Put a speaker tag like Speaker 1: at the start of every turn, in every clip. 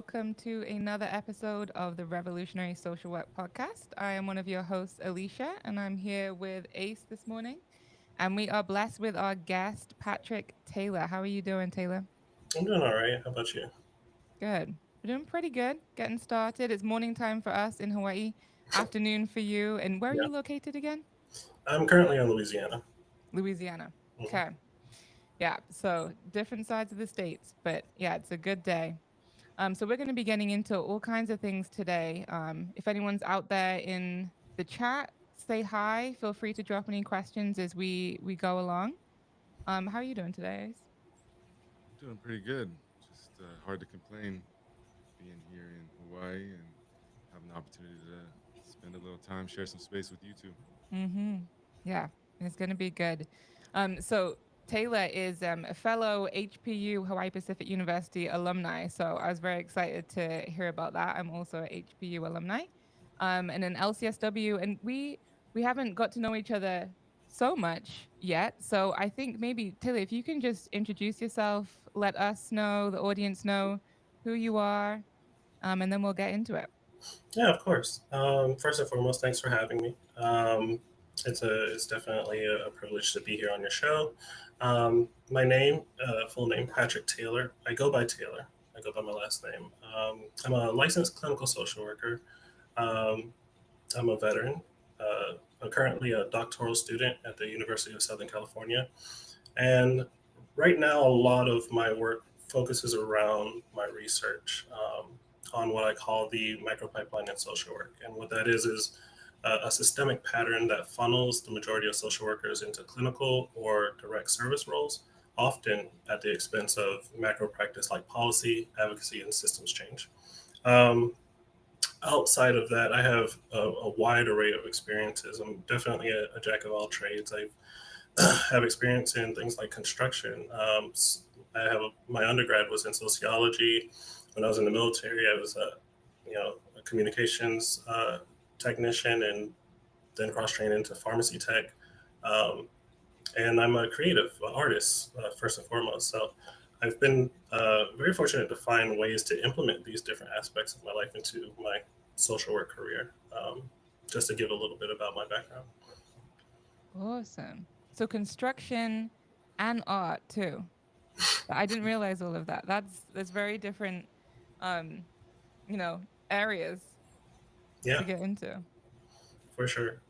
Speaker 1: welcome to another episode of the Revolutionary Social Work Podcast. I am one of your hosts, Alicia, and I'm here with Ace this morning. And we are blessed with our guest, Patcick Taylor. How are you doing, Taylor?
Speaker 2: I'm doing all right. How about you?
Speaker 1: Good. We're doing pretty good. Getting started. It's morning time for us in Hawaii, afternoon for you. And where are
Speaker 2: Yeah,
Speaker 1: you located again?
Speaker 2: I'm currently in Louisiana.
Speaker 1: Louisiana.
Speaker 2: Mhm.
Speaker 1: Okay. Yeah. So different sides of the states, but yeah, it's a good day. So we're going to be getting into all kinds of things today. If anyone's out there in the chat, say hi. Feel free to drop any questions as we go along. How are you doing today, Ace?
Speaker 3: Doing pretty good. Just hard to complain being here in Hawaii and having the opportunity to spend a little time, share some space with you two.
Speaker 1: Mm-hmm. Yeah, it's going to be good. So Taylor is a fellow HPU Hawaii Pacific University alumni. So I was very excited to hear about that. I'm also a HPU alumni, and an LCSW, and we haven't got to know each other so much yet. So I think maybe Taylor, if you can just introduce yourself, let us know, the audience know who you are, and then we'll get into it.
Speaker 2: Yeah, of course. First and foremost, thanks for having me. It's definitely a privilege to be here on your show. My name, full name, Patrick Taylor. I go by Taylor. I go by my last name. I'm a licensed clinical social worker. Um, I'm a veteran. I'm currently a doctoral student at the University of Southern California. And right now, a lot of my work focuses around my research on what I call the micropipeline in social work. And what that is a systemic pattern that funnels the majority of social workers into clinical or direct service roles, often at the expense of macro practice like policy, advocacy, and systems change. Um, Outside of that, I have a wide array of experiences. I'm definitely a jack of all trades. I have experience in things like construction. My undergrad was in sociology. When I was in the military, I was a communications technician, and then cross trained into pharmacy tech. Um, and I'm a creative artist first and foremost. So I've been very fortunate to find ways to implement these different aspects of my life into my social work career. Just to give a little bit about my background.
Speaker 1: Awesome. So construction and art too. I didn't realize all of that. That's very different, um, you know, areas
Speaker 2: Yeah,
Speaker 1: to get into.
Speaker 2: for sure.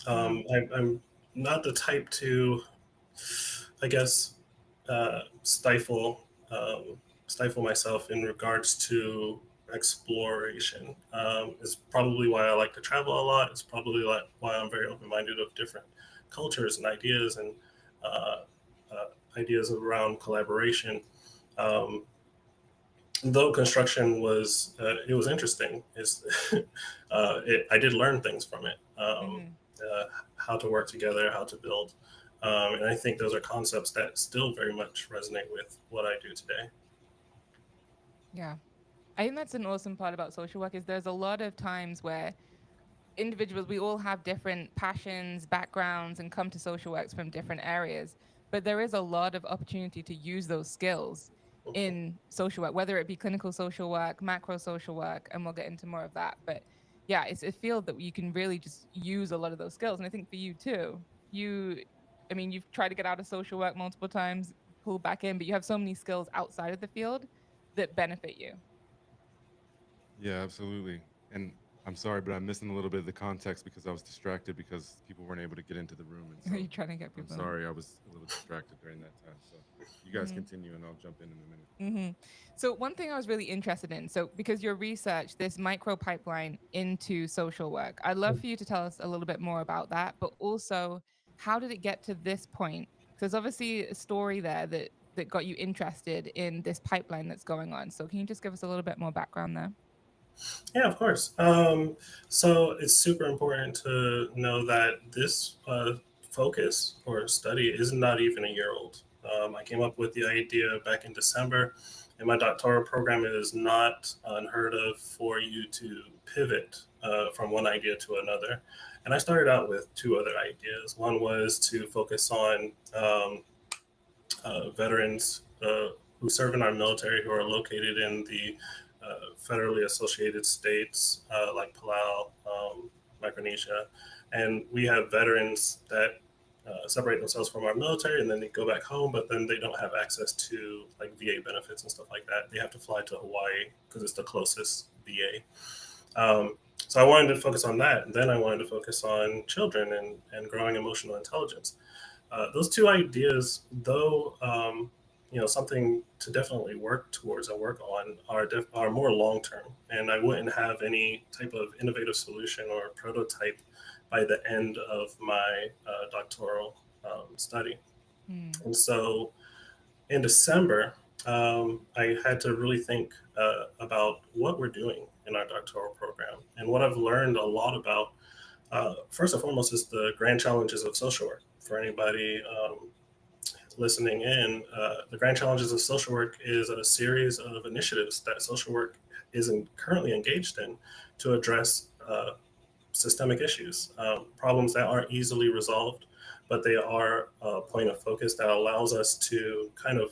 Speaker 1: Wow.
Speaker 2: I'm not the type to, I guess, uh, stifle stifle myself in regards to exploration. It's probably why I like to travel a lot. It's probably why I'm very open minded of different cultures and ideas and uh, ideas around collaboration. Um, though construction was it was interesting. I did learn things from it.
Speaker 1: Hmm.
Speaker 2: How to work together, how to build, and I think those are concepts that still very much resonate with what I do today.
Speaker 1: Yeah. I think that's an awesome part about social work is there's a lot of times where individuals, we all have different passions, backgrounds, and come to social works from different areas. But there is a lot of opportunity to use those skills
Speaker 2: Mhm.
Speaker 1: in social work, whether it be clinical social work, macro social work, and we'll get into more of that. But yeah, it's a field that you can really just use a lot of those skills. And I think for you too, I mean, you've tried to get out of social work multiple times, pull back in, but you have so many skills outside of the field that benefit you.
Speaker 3: Yeah, absolutely. And I'm sorry, but I'm missing a little bit of the context because I was distracted because people weren't able to get into the room. And
Speaker 1: You're
Speaker 3: so
Speaker 1: trying to get
Speaker 3: I'm
Speaker 1: people in.
Speaker 3: sorry, I was a little distracted during that time. So you guys
Speaker 1: Mm-hmm.
Speaker 3: continue and I'll jump in a minute.
Speaker 1: Hmm. So one thing I was really interested in, so because your research, this micro pipeline into social work, I'd love for you to tell us a little bit more about that, but also how did it get to this point? Because there's obviously a story there that got you interested in this pipeline that's going on. So can you just give us a little bit more background there?
Speaker 2: Yeah, of course. So it's super important to know that this focus or study is not even a year old. I came up with the idea back in December, and my doctoral program is not unheard of for you to pivot from one idea to another. And I started out with two other ideas. One was to focus on veterans who serve in our military who are located in the federally associated states like Palau, Micronesia, and we have veterans that separate themselves from our military and then they go back home, but then they don't have access to like VA benefits and stuff like that. They have to fly to Hawaii because it's the closest VA. So I wanted to focus on that, and then I wanted to focus on children and growing emotional intelligence. Those two ideas, though, something to definitely work towards and work on, are more long term, and I wouldn't have any type of innovative solution or prototype by the end of my doctoral study.
Speaker 1: Mm.
Speaker 2: And so in December, I had to really think about what we're doing in our doctoral program. And what I've learned a lot about, first and foremost, is the grand challenges of social work. For anybody listening in, the grand challenges of social work is a series of initiatives that social work isn't currently engaged in to address systemic issues, problems that aren't easily resolved, but they are a point of focus that allows us to kind of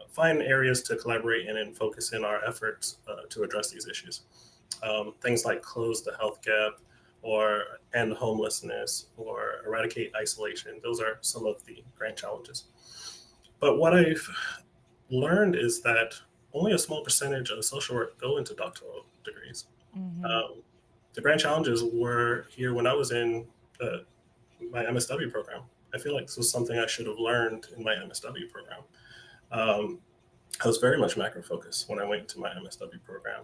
Speaker 2: find areas to collaborate in and focus in our efforts to address these issues. Things like close the health gap or end homelessness or eradicate isolation. Those are some of the grand challenges. But what I've learned is that only a small percentage of social work go into doctoral degrees.
Speaker 1: Mm-hmm.
Speaker 2: Um, the grand challenges were here when I was in my MSW program. I feel like this was something I should have learned in my MSW program. Um, I was very much macro focused when I went to my MSW program.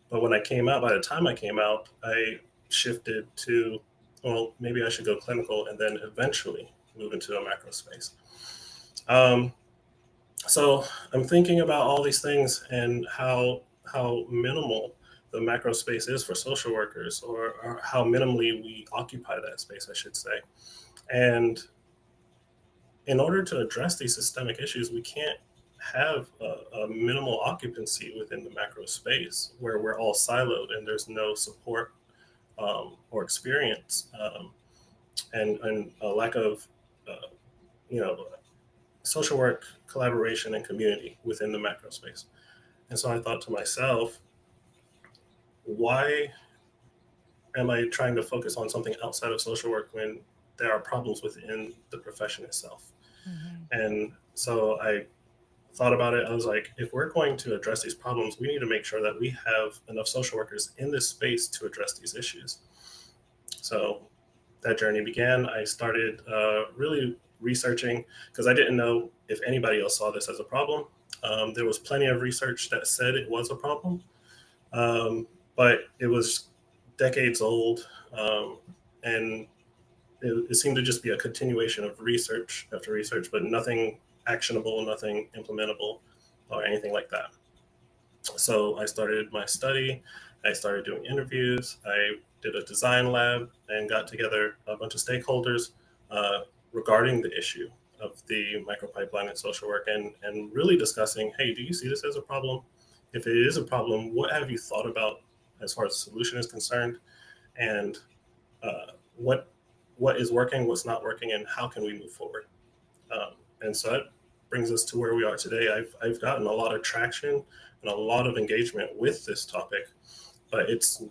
Speaker 2: But when I came out, by the time I came out, I shifted to, well, maybe I should go clinical and then eventually move into a macro space. Um, so I'm thinking about all these things and how minimal the macro space is for social workers, or how minimally we occupy that space, I should say. And in order to address these systemic issues, we can't have a minimal occupancy within the macro space where we're all siloed and there's no support or experience, and a lack of uh, you know social work collaboration and community within the macro space. And so I thought to myself, why am I trying to focus on something outside of social work when there are problems within the profession itself?
Speaker 1: Mm-hmm.
Speaker 2: And so I thought about it. I was like, if we're going to address these problems, we need to make sure that we have enough social workers in this space to address these issues. So that journey began. I started really researching because I didn't know if anybody else saw this as a problem. There was plenty of research that said it was a problem, um, but it was decades old, and it seemed to just be a continuation of research after research, but nothing actionable, nothing implementable, or anything like that. So I started my study. I started doing interviews. I did a design lab and got together a bunch of stakeholders uh, regarding the issue of the micropipeline in social work, and really discussing, hey, do you see this as a problem? If it is a problem, what have you thought about as far as the solution is concerned? And what is working, what's not working, and how can we move forward? And so that brings us to where we are today. I've gotten a lot of traction and a lot of engagement with this topic, but it's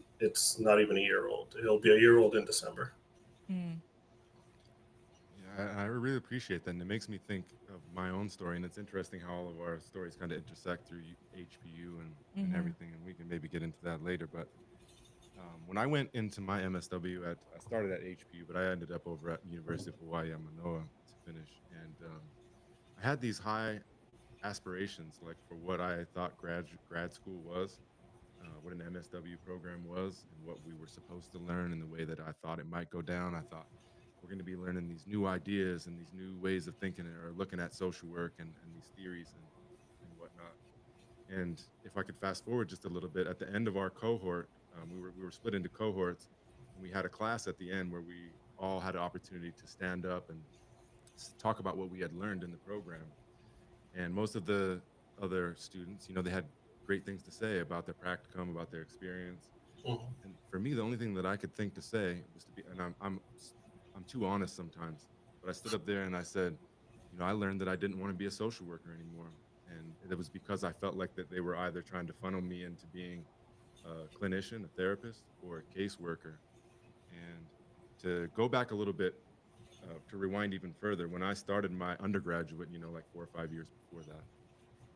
Speaker 2: not even a year old. It'll be a year old in December.
Speaker 1: Mm.
Speaker 3: Yeah, I really appreciate that. And it makes me think of my own story. And it's interesting how all of our stories kind of intersect through HPU and
Speaker 1: Mm-hmm.
Speaker 3: everything. And we can maybe get into that later. But when I went into my MSW, I started at HPU, but I ended up over at University of Hawaii at Manoa to finish. And I had these high aspirations, like for what I thought grad school was, what an MSW program was, and what we were supposed to learn, and the way that I thought it might go down. I thought we're going to be learning these new ideas and these new ways of thinking or looking at social work and these theories and whatnot. And if I could fast forward just a little bit, at the end of our cohort, we were split into cohorts, and we had a class at the end where we all had an opportunity to stand up and talk about what we had learned in the program. And most of the other students, they had great things to say about their practicum, about their experience.
Speaker 2: Mhm.
Speaker 3: And for me, the only thing that I could think to say was to be, and I'm too honest sometimes, but I stood up there and I said, I learned that I didn't want to be a social worker anymore. And it was because I felt like that they were either trying to funnel me into being a clinician, a therapist, or a caseworker. And to go back a little bit, to rewind even further, when I started my undergraduate, like 4 or 5 years before that,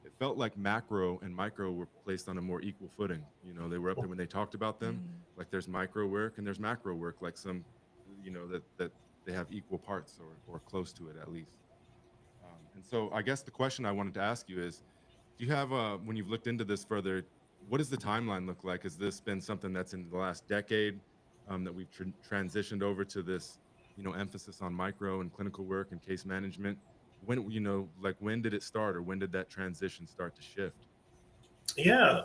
Speaker 3: it felt like macro and micro were placed on a more equal footing. They were up there when they talked about them,
Speaker 1: Mm.
Speaker 3: like there's micro work and there's macro work, like some, that they have equal parts or close to it at least. And so I guess the question I wanted to ask you is, do you have, when you've looked into this further, what does the timeline look like? Has this been something that's in the last decade, that we've transitioned over to this, emphasis on micro and clinical work and case management? When, like when did it start, or when did that transition start to shift?
Speaker 2: Yeah,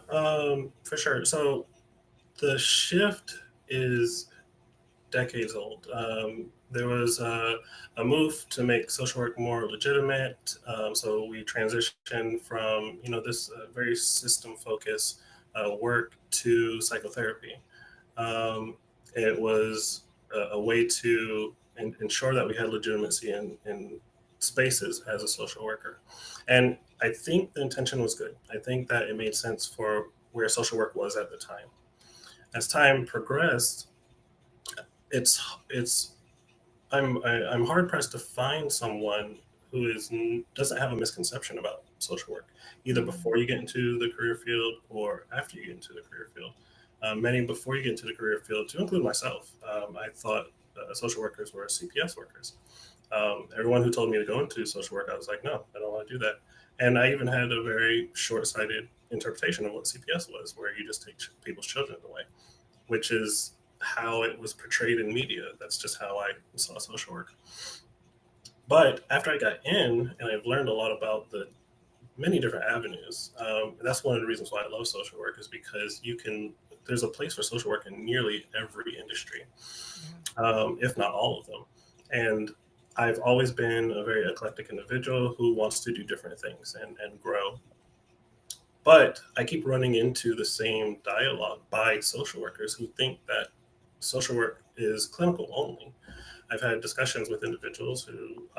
Speaker 2: for sure. So the shift is decades old. There was a move to make social work more legitimate. So we transitioned from this very system focused work to psychotherapy. Um, it was a way to ensure that we had legitimacy in spaces as a social worker, and I think the intention was good. I think that it made sense for where social work was at the time. As time progressed, it's it's I'm hard pressed to find someone who doesn't have a misconception about social work, either
Speaker 1: Mm.
Speaker 2: before you get into the career field or after you get into the career field. Many before you get into the career field, to include myself, I thought social workers were CPS workers. Everyone who told me to go into social work, I was like, no, I don't want to do that. And I even had a very short-sighted interpretation of what CPS was, where you just take people's children away, which is how it was portrayed in media. That's just how I saw social work. But after I got in and I've learned a lot about the many different avenues, and that's one of the reasons why I love social work is because there's a place for social work in nearly every industry,
Speaker 1: Yeah.
Speaker 2: if not all of them. And I've always been a very eclectic individual who wants to do different things and grow. But I keep running into the same dialogue by social workers who think that social work is clinical only. I've had discussions with individuals who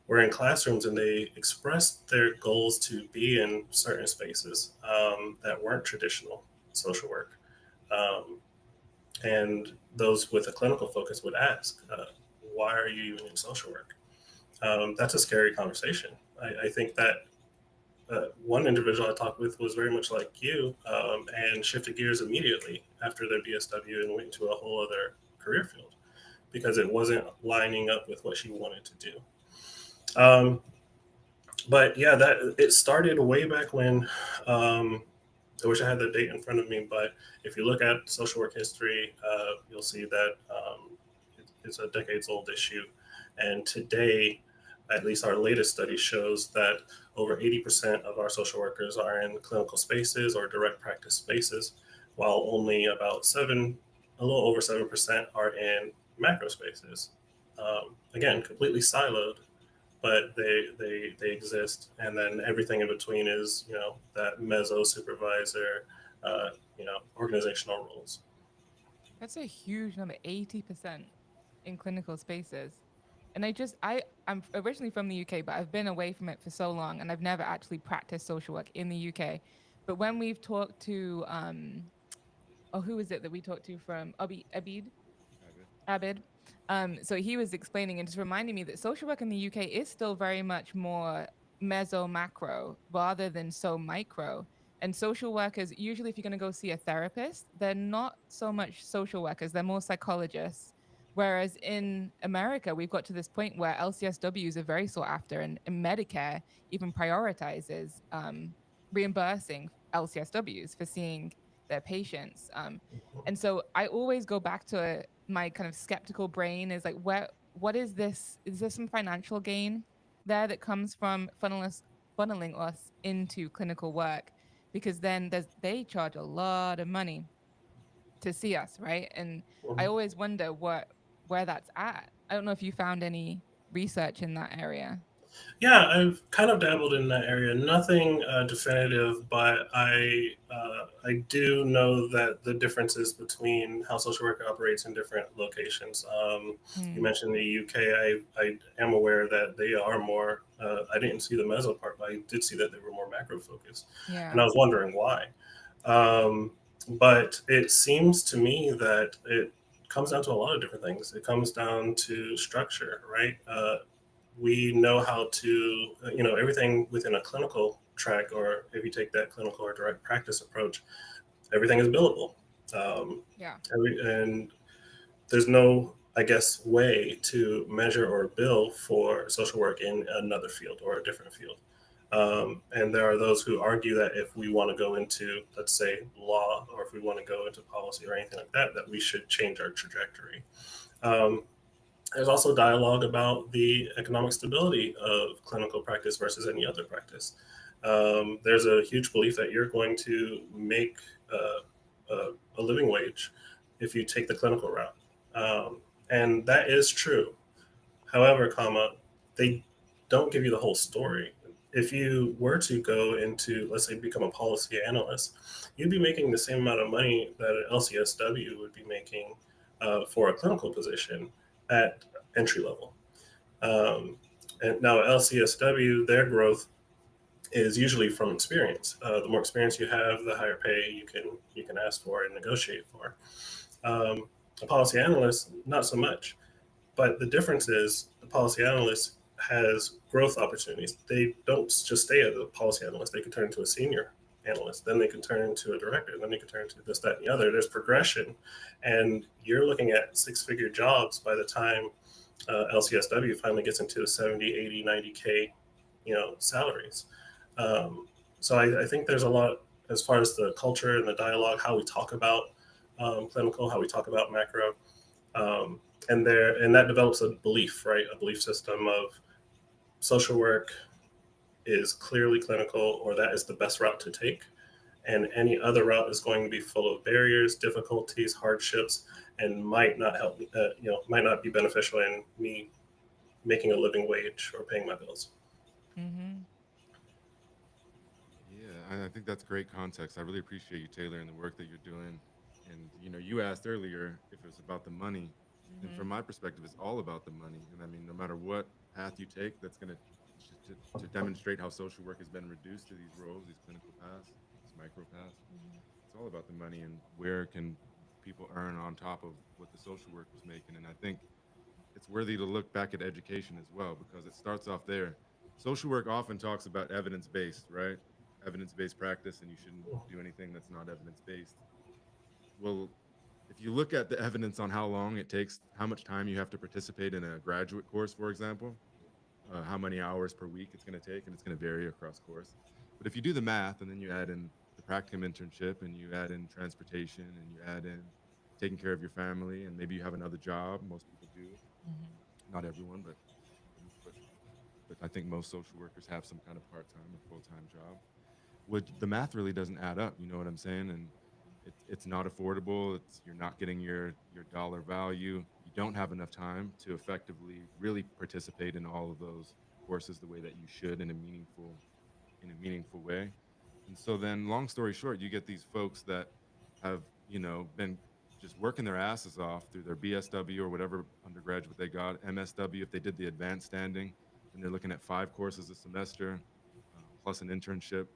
Speaker 2: were in classrooms and they expressed their goals to be in certain spaces that weren't traditional social work. Um, and those with a clinical focus would ask, why are you even in social work? That's a scary conversation. I think that one individual I talked with was very much like you, and shifted gears immediately after their BSW and went into a whole other career field because it wasn't lining up with what she wanted to do. Um, but yeah, that it started way back when. I wish I had the date in front of me, but if you look at social work history, you'll see that it's a decades old issue. And today, at least our latest study shows that over 80% of our social workers are in clinical spaces or direct practice spaces, while only a little over 7% are in macro spaces. Again, completely siloed, but they exist, and then everything in between is that meso supervisor, organizational roles.
Speaker 1: That's a huge number, 80% in clinical spaces. And I'm originally from the UK, but I've been away from it for so long and I've never actually practiced social work in the UK. But when we've talked to oh, who is it that we talked to from Abid?
Speaker 3: Abid?
Speaker 1: Abid. So he was explaining and just reminding me that social work in the UK is still very much more meso macro rather than so micro. And social workers, usually, if you're going to go see a therapist, they're not so much social workers, they're more psychologists. Whereas in America, we've got to this point where LCSWs are very sought after, and Medicare even prioritizes reimbursing LCSWs for seeing their patients. And so I always go back to my kind of skeptical brain is like, what is this? Is there some financial gain there that comes from funneling us into clinical work? Because then they charge a lot of money to see us, right? And I
Speaker 2: Mhm.
Speaker 1: always wonder where that's at. I don't know if you found any research in that area.
Speaker 2: Yeah, I've kind of dabbled in that area. Nothing definitive, but I do know that the differences between how social work operates in different locations. You
Speaker 1: Hmm.
Speaker 2: mentioned the UK. I am aware that they are more I didn't see the meso part, but I did see that they were more macro focused, and
Speaker 1: Yeah.
Speaker 2: I was wondering why. Um, but it seems to me that it comes down to a lot of different things. It comes down to structure, right? We know how to, everything within a clinical track, or if you take that clinical or direct practice approach, everything is billable. Um,
Speaker 1: Yeah.
Speaker 2: and there's no, I guess, way to measure or bill for social work in another field or a different field. And there are those who argue that if we want to go into, let's say, law, or if we want to go into policy or anything like that, that we should change our trajectory. Um, there's also dialogue about the economic stability of clinical practice versus any other practice. There's a huge belief that you're going to make a living wage if you take the clinical route. And that is true. However, they don't give you the whole story. If you were to go into, let's say, become a policy analyst, you'd be making the same amount of money that an LCSW would be making for a clinical position at entry level. Um, and now LCSW, their growth is usually from experience. The more experience you have, the higher pay you can ask for and negotiate for. A policy analyst, not so much. But the difference is the policy analyst has growth opportunities. They don't just stay as a policy analyst. They can turn into a senior analyst. Then they can turn into a director. Then they can turn into this, that, and the other. There's progression. And you're looking at six-figure jobs by the time LCSW finally gets into 70, 80, 90K, salaries. Um, so I think there's a lot as far as the culture and the dialogue, how we talk about clinical, how we talk about macro, um, and that develops a belief, right? A belief system of social work is clearly clinical, or that is the best route to take, and any other route is going to be full of barriers, difficulties, hardships, and might not help. Might not be beneficial in me making a living wage or paying my bills.
Speaker 1: Mm-hmm.
Speaker 3: Yeah, I think that's great context. I really appreciate you, Taylor, and the work that you're doing. And you asked earlier if it was about the money, and
Speaker 1: Mm-hmm.
Speaker 3: from my perspective, it's all about the money. And I mean, no matter what path you take, that's going to demonstrate how social work has been reduced to these roles, these clinical paths, these micro paths. It's all about the money and where can people earn on top of what the social work was making. And I think it's worthy to look back at education as well, because it starts off there. Social work often talks about evidence based, right? Evidence based practice, and you shouldn't do anything that's not evidence based. Well, if you look at the evidence on how long it takes, how much time you have to participate in a graduate course, for example, how many hours per week it's going to take, and it's going to vary across course. But if you do the math and then you add in the practicum internship and you add in transportation and you add in taking care of your family and maybe you have another job, most people do,
Speaker 1: Mm-hmm.
Speaker 3: not everyone, but but I think most social workers have some kind of part-time or full-time job. Which the math really doesn't add up. You know what I'm saying? And it's not affordable. You're not getting your dollar value. You don't have enough time to effectively really participate in all of those courses the way that you should in a meaningful way. And so then, long story short, you get these folks that have been just working their asses off through their BSW or whatever undergraduate they got, MSW if they did the advanced standing, and they're looking at 5 courses a semester plus an internship,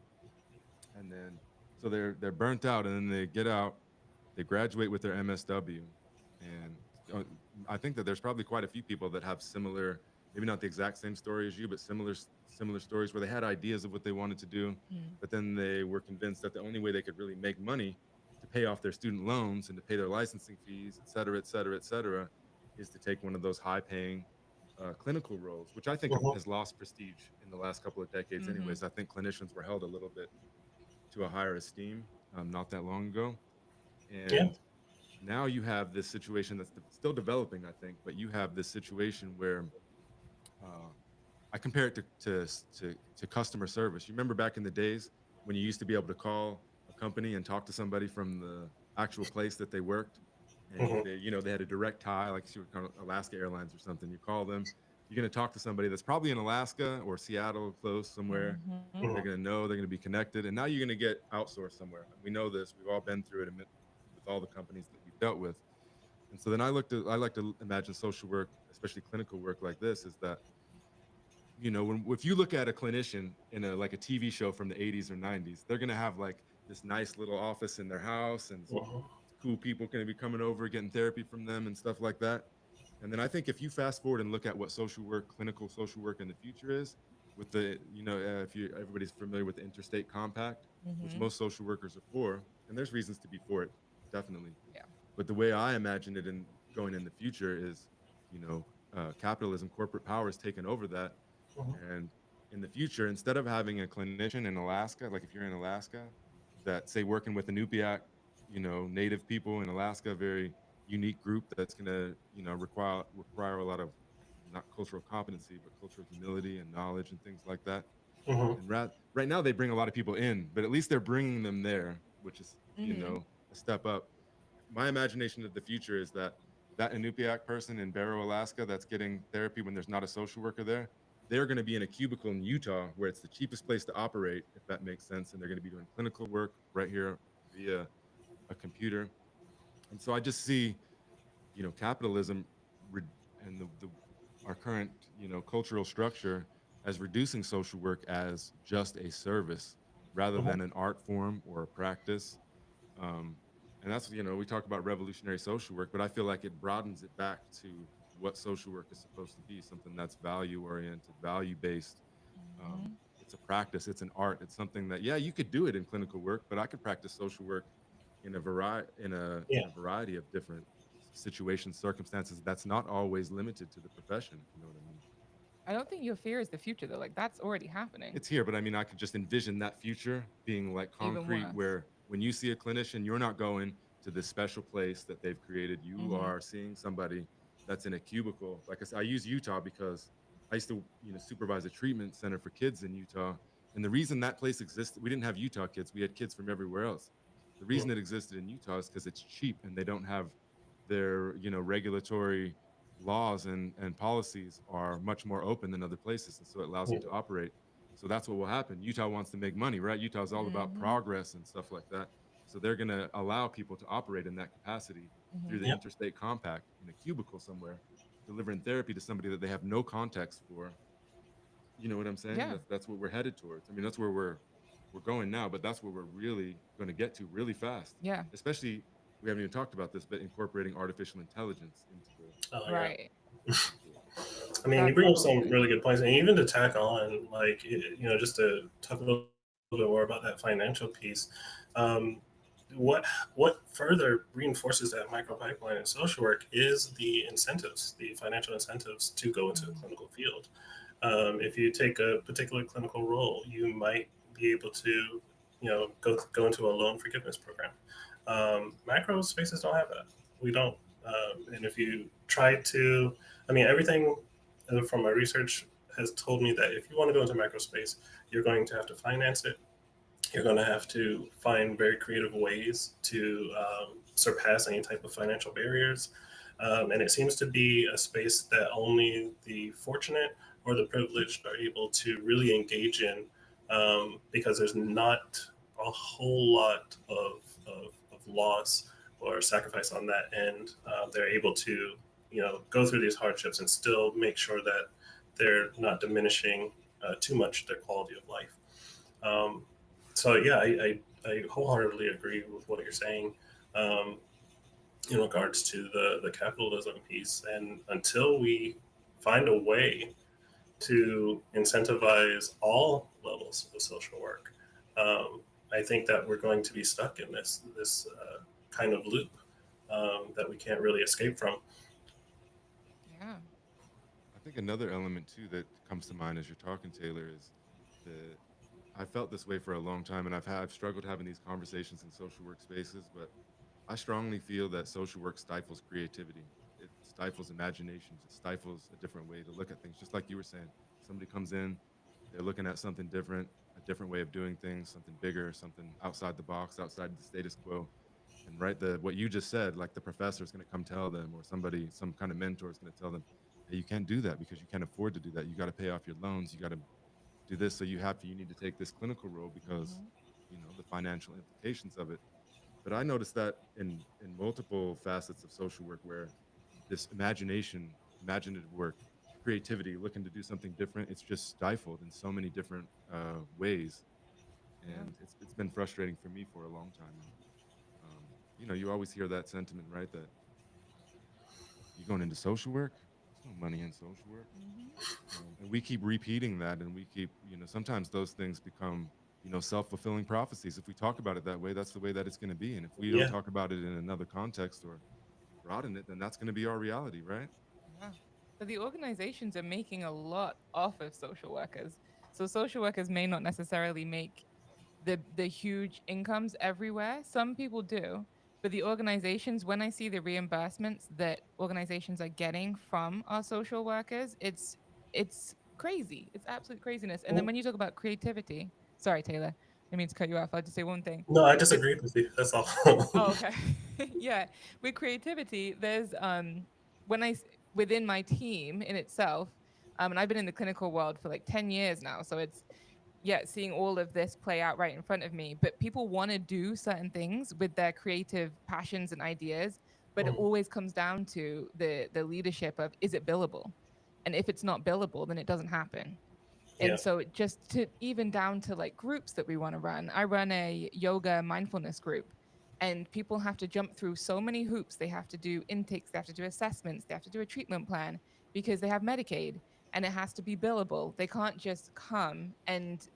Speaker 3: and then so they're burnt out, and then they get out, they graduate with their MSW, and uh, I think that there's probably quite a few people that have similar, maybe not the exact same story as you, but similar stories where they had ideas of what they wanted to do, but then they were convinced that the only way they could really make money to pay off their student loans and to pay their licensing fees, et cetera, et cetera, et cetera, is to take one of those high-paying clinical roles, which I think
Speaker 2: Mhm.
Speaker 3: has lost prestige in the last couple of decades.
Speaker 1: Mm-hmm.
Speaker 3: Anyways, I think clinicians were held a little bit to a higher esteem not that long ago.
Speaker 2: Yeah.
Speaker 3: And now you have this situation that's still developing, I think, but you have this situation where uh, I compare it to customer service. You remember back in the days when you used to be able to call a company and talk to somebody from the actual place that they worked, and
Speaker 2: Hmm.
Speaker 3: they had a direct tie, like you would call Alaska Airlines or something. You call them, you're going to talk to somebody that's probably in Alaska or Seattle, close somewhere.
Speaker 1: Mm-hmm.
Speaker 3: They're going to know, they're going to be connected, and now you're going to get outsourced somewhere. We know this. We've all been through it with all the companies that we've dealt with. And so then I like to imagine social work, especially clinical work like this, is that you know, if you look at a clinician in a like a TV show from the 80s or 90s, they're gonna have like this nice little office in their house, and
Speaker 2: Mhm.
Speaker 3: cool people going to be coming over getting therapy from them and stuff like that. And then I think if you fast forward and look at what social work, clinical social work in the future is, with the, you know, if you everybody's familiar with the interstate compact, which
Speaker 1: Mm-hmm.
Speaker 3: most social workers are for, and there's reasons to be for it, definitely.
Speaker 1: Yeah.
Speaker 3: But the way I imagine it in going in the future is, you know, capitalism, corporate power is taking over that.
Speaker 2: Mhm.
Speaker 3: And in the future, instead of having a clinician in Alaska, like if you're in Alaska, that say working with Inupiaq, you know, native people in Alaska, very unique group that's gonna, you know, require a lot of not cultural competency, but cultural humility and knowledge and things like that.
Speaker 2: Mhm.
Speaker 3: And right now they bring a lot of people in, but at least they're bringing them there, which is, you
Speaker 1: Mm-hmm.
Speaker 3: know, a step up. My imagination of the future is that that Inupiaq person in Barrow, Alaska, that's getting therapy when there's not a social worker there, they're going to be in a cubicle in Utah where it's the cheapest place to operate, if that makes sense, and they're going to be doing clinical work right here via a computer. And so I just see, you know, capitalism and the our current, you know, cultural structure as reducing social work as just a service rather
Speaker 2: Mhm.
Speaker 3: than an art form or a practice. um, and that's, you know, we talk about revolutionary social work, but I feel like it broadens it back to what social work is supposed to be, something that's value oriented, value based.
Speaker 1: Mm-hmm.
Speaker 3: It's a practice, it's an art, it's something that, yeah, you could do it in clinical work, but I could practice social work in a variety
Speaker 2: Yeah.
Speaker 3: in a variety of different situations, circumstances, that's not always limited to the profession, if you know what I mean.
Speaker 1: I don't think your fear is the future though. Like that's already happening.
Speaker 3: It's here, but I mean, I could just envision that future being like
Speaker 1: Even
Speaker 3: concrete,
Speaker 1: worse.
Speaker 3: where when you see a clinician, you're not going to this special place that they've created. You
Speaker 1: Mm-hmm.
Speaker 3: are seeing somebody that's in a cubicle. Like I said, I use Utah because I used to, you know, supervise a treatment center for kids in Utah. And the reason that place existed, we didn't have Utah kids, we had kids from everywhere else. The reason
Speaker 2: Mhm.
Speaker 3: it existed in Utah is because it's cheap and they don't have their, you know, regulatory laws and policies are much more open than other places. And so it allows
Speaker 2: Yeah.
Speaker 3: them to operate. So that's what will happen. Utah wants to make money, right? Utah's all about
Speaker 1: Mm-hmm.
Speaker 3: progress and stuff like that. So they're going to allow people to operate in that capacity through the
Speaker 1: Mm-hmm.
Speaker 2: Yeah.
Speaker 3: interstate compact in a cubicle somewhere, delivering therapy to somebody that they have no context for. You know what I'm saying?
Speaker 1: Yeah.
Speaker 3: That's what we're headed towards. I mean, that's where we're going now, but that's where we're really going to get to really fast.
Speaker 1: Yeah.
Speaker 3: Especially, we haven't even talked about this, but incorporating artificial intelligence into
Speaker 2: Oh yeah.
Speaker 1: Right.
Speaker 3: into it.
Speaker 2: I mean, you
Speaker 1: That's
Speaker 2: bring
Speaker 1: the
Speaker 2: up
Speaker 1: whole
Speaker 2: some
Speaker 1: thing.
Speaker 2: really good points, and even to tack on, like you know, just to talk a little bit more about that financial piece. Um, what further reinforces that micro pipeline in social work is the incentives, the financial incentives to go into the
Speaker 1: Mm-hmm.
Speaker 2: clinical field. If you take a particular clinical role, you might be able to, you know, go into a loan forgiveness program. Macro spaces don't have that. We don't. And if you try to, I mean, everything from my research has told me that if you want to go into macro space, you're going to have to finance it. You're going to have to find very creative ways to surpass any type of financial barriers. And it seems to be a space that only the fortunate or the privileged are able to really engage in, because there's not a whole lot of loss or sacrifice on that end. They're able to, you know, go through these hardships and still make sure that they're not diminishing too much their quality of life. Um, so yeah, I wholeheartedly agree with what you're saying, um, in regards to the capitalism piece. And until we find a way to incentivize all levels of social work, I think that we're going to be stuck in this kind of loop, that we can't really escape from.
Speaker 1: Yeah.
Speaker 3: I think another element too that comes to mind as you're talking, Taylor, is the I felt this way for a long time, and I've struggled having these conversations in social work spaces, but I strongly feel that social work stifles creativity. It stifles imaginations. It stifles a different way to look at things. Just like you were saying, somebody comes in, they're looking at something different, a different way of doing things, something bigger, something outside the box, outside the status quo. And right, the what you just said, like the professor is going to come tell them, or somebody, some kind of mentor is going to tell them, hey, you can't do that because you can't afford to do that. You got to pay off your loans. You got to do this, so you need to take this clinical role because,
Speaker 1: Mm-hmm.
Speaker 3: you know, the financial implications of it. But I noticed that in multiple facets of social work, where this imaginative work creativity, looking to do something different, it's just stifled in so many different ways,
Speaker 1: Yeah.
Speaker 3: and it's been frustrating for me for a long time. And you always hear that sentiment, right? That you going into social work, there's no money in social work.
Speaker 1: Hmm.
Speaker 3: And we keep repeating that, and we keep, sometimes those things become, self-fulfilling prophecies. If we talk about it that way, that's the way that it's going to be. And if we don't
Speaker 2: Yeah.
Speaker 3: talk about it in another context or broaden it, then that's going to be our reality, right?
Speaker 1: Yeah. But the organizations are making a lot off of social workers. So social workers may not necessarily make the huge incomes everywhere. Some people do, but the organizations, when I see the reimbursements that organizations are getting from our social workers, it's crazy. It's absolute craziness. And then
Speaker 2: Mm.
Speaker 1: when you talk about creativity, sorry, Taylor, I mean to cut you off. I'll just say one thing.
Speaker 2: No, I
Speaker 1: With
Speaker 2: disagreed with you. That's all.
Speaker 1: Oh, okay. Yeah. With creativity, there's when within my team in itself, and I've been in the clinical world for like 10 years now. So it's yeah, seeing all of this play out right in front of me. But people want to do certain things with their creative passions and ideas, but it
Speaker 2: Mm.
Speaker 1: always comes down to the leadership of is it billable? And if it's not billable, then it doesn't happen.
Speaker 2: Yeah.
Speaker 1: And so just to even down to like groups that we want to run, I run a yoga mindfulness group, and people have to jump through so many hoops. They have to do intakes, they have to do assessments, they have to do a treatment plan because they have Medicaid, and it has to be billable. They can't just come and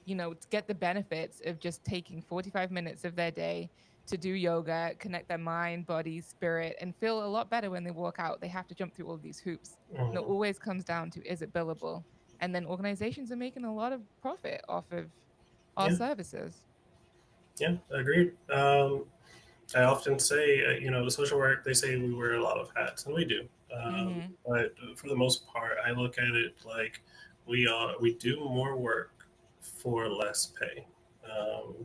Speaker 1: to get the benefits of just taking 45 minutes of their day to do yoga, connect their mind, body, spirit, and feel a lot better when they walk out. They have to jump through all these hoops. And it
Speaker 2: Mhm.
Speaker 1: always comes down to is it billable? And then organizations are making a lot of profit off of our
Speaker 2: Yeah.
Speaker 1: services.
Speaker 2: Yeah. Agreed. I often say, the social work, they say we wear a lot of hats, and we do.
Speaker 1: Mm-hmm.
Speaker 2: But for the most part, I look at it like we do more work for less pay.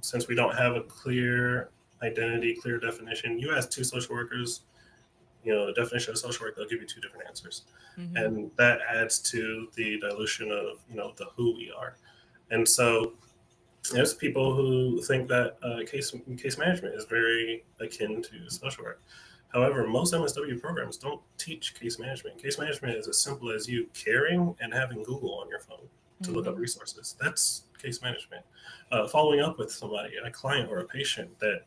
Speaker 2: Since we don't have a clear identity, clear definition, you ask two social workers, the definition of social work, they'll give you two different answers.
Speaker 1: Mm-hmm.
Speaker 2: And that adds to the dilution of, the who we are. And so there's people who think that case management is very akin to social work. However, most MSW programs don't teach case management. Case management is as simple as you caring and having Google on your phone to look up
Speaker 1: Mm-hmm.
Speaker 2: resources. That's case management. Following up with somebody, a client or a patient that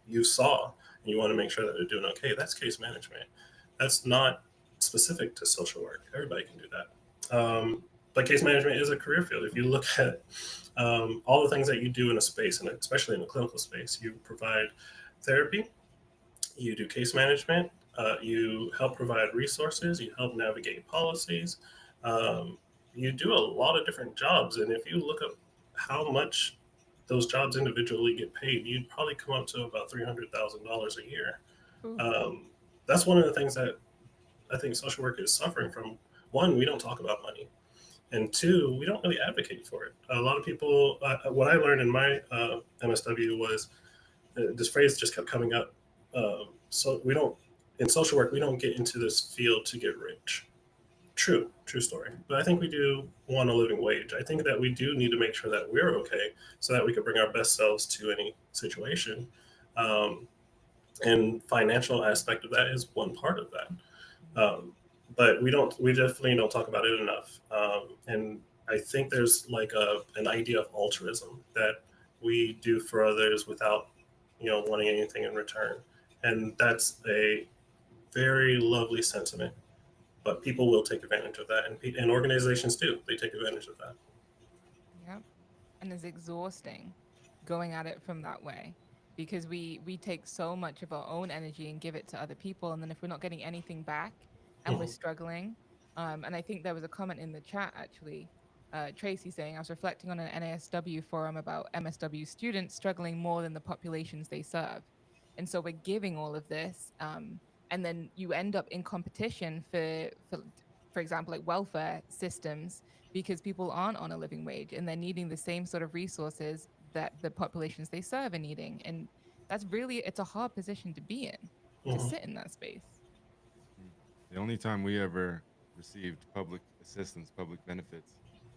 Speaker 2: you saw, and you want to make sure that they're doing okay. That's case management. That's not specific to social work. Everybody can do that. But case management is a career field. If you look at all the things that you do in a space, and especially in the clinical space, you provide therapy, you do case management, you help provide resources, you help navigate policies, um, you do a lot of different jobs. And if you look up how much those jobs individually get paid, you'd probably come up to about $300,000 a year.
Speaker 1: Ooh.
Speaker 2: Um, that's one of the things that I think social work is suffering from. One, we don't talk about money, and two, we don't really advocate for it. A lot of people, what I learned in my MSW was this phrase just kept coming up. So we don't, in social work, we don't get into this field to get rich. True story. But I think we do want a living wage. I think that we do need to make sure that we're okay so that we can bring our best selves to any situation. Um, and financial aspect of that is one part of that. Um, but we definitely don't talk about it enough. And I think there's like an idea of altruism that we do for others without, wanting anything in return. And that's a very lovely sentiment, but people will take advantage of that. And organizations do, they take advantage of that.
Speaker 1: Yep. And it's exhausting going at it from that way because we take so much of our own energy and give it to other people, and then if we're not getting anything back and we're
Speaker 2: Mhm.
Speaker 1: struggling, and I think there was a comment in the chat actually, Tracy saying I was reflecting on an NASW forum about MSW students struggling more than the populations they serve, and so we're giving all of this, and then you end up in competition for example like welfare systems because people aren't on a living wage and they're needing the same sort of resources that the populations they serve are needing. And that's really, it's a hard position to be in, to
Speaker 2: Mhm.
Speaker 1: sit in that space.
Speaker 3: Mm. The only time we ever received public assistance, public benefits,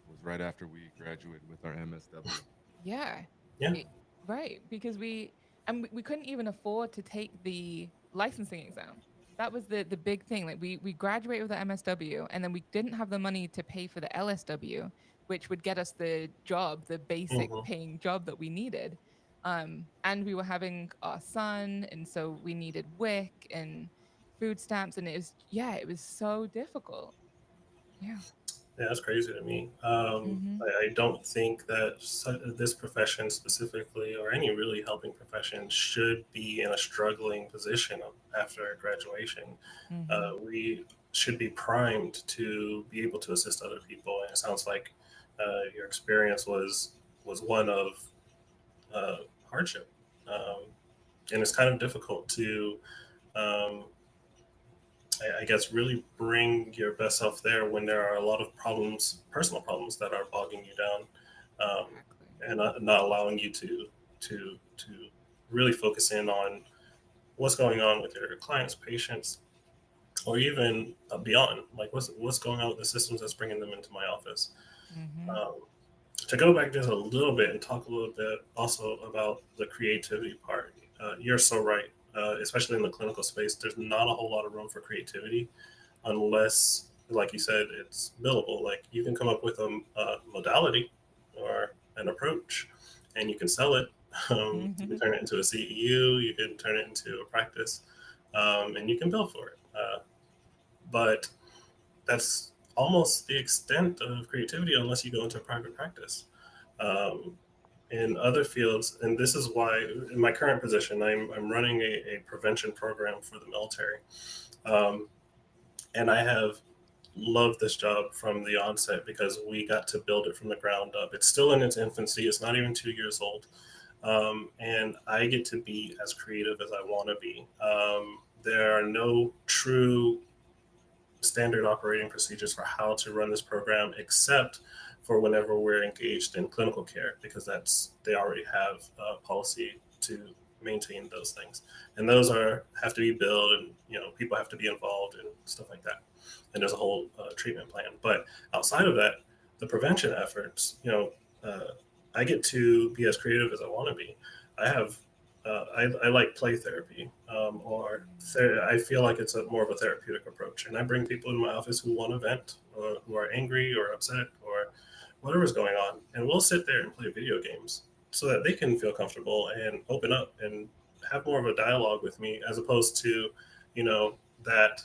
Speaker 3: was right after we graduated with our MSW.
Speaker 1: Yeah.
Speaker 2: Yeah.
Speaker 1: It, right. Because we couldn't even afford to take the licensing exam. that was the big thing. Like we graduated with the MSW, and then we didn't have the money to pay for the LSW, which would get us the job, the basic
Speaker 2: Hmm.
Speaker 1: paying job that we needed. And we were having our son, and so we needed WIC and food stamps, and it was so difficult. Yeah.
Speaker 2: Yeah, that's crazy to me.
Speaker 1: Mm-hmm.
Speaker 2: I don't think that this profession specifically, or any really helping profession, should be in a struggling position after graduation.
Speaker 1: Mm-hmm.
Speaker 2: We should be primed to be able to assist other people, and it sounds like your experience was one of uh, hardship, um, and it's kind of difficult to. Um, I guess really bring your best self there when there are a lot of problems, personal problems that are bogging you down,
Speaker 1: Exactly.
Speaker 2: and not allowing you to really focus in on what's going on with your clients, patients, or even beyond. Like what's going on with the systems that's bringing them into my office.
Speaker 1: Mm-hmm.
Speaker 2: Um, to go back just a little bit and talk a little bit also about the creativity part, you're so right. Especially in the clinical space, there's not a whole lot of room for creativity unless, like you said, it's billable. Like you can come up with a modality or an approach, and you can sell it. You can
Speaker 1: Mm-hmm.
Speaker 2: turn it into a CEU. You can turn it into a practice, and you can bill for it. But that's almost the extent of creativity, unless you go into a private practice. Um, in other fields, and this is why in my current position, I'm running a prevention program for the military. Um, and I have loved this job from the onset because we got to build it from the ground up. It's still in its infancy. It's not even 2 years old. And I get to be as creative as I want to be. There are no true standard operating procedures for how to run this program, except for whenever we're engaged in clinical care, because that's they already have a policy to maintain those things, and those are have to be built, and people have to be involved and stuff like that. And there's a whole treatment plan. But outside of that, the prevention efforts, uh, I get to be as creative as I want to be. I have I like play therapy, I feel like it's more of a therapeutic approach. And I bring people in my office who want to vent, or who are angry or upset or whatever's going on, and we'll sit there and play video games so that they can feel comfortable and open up and have more of a dialogue with me, as opposed to, that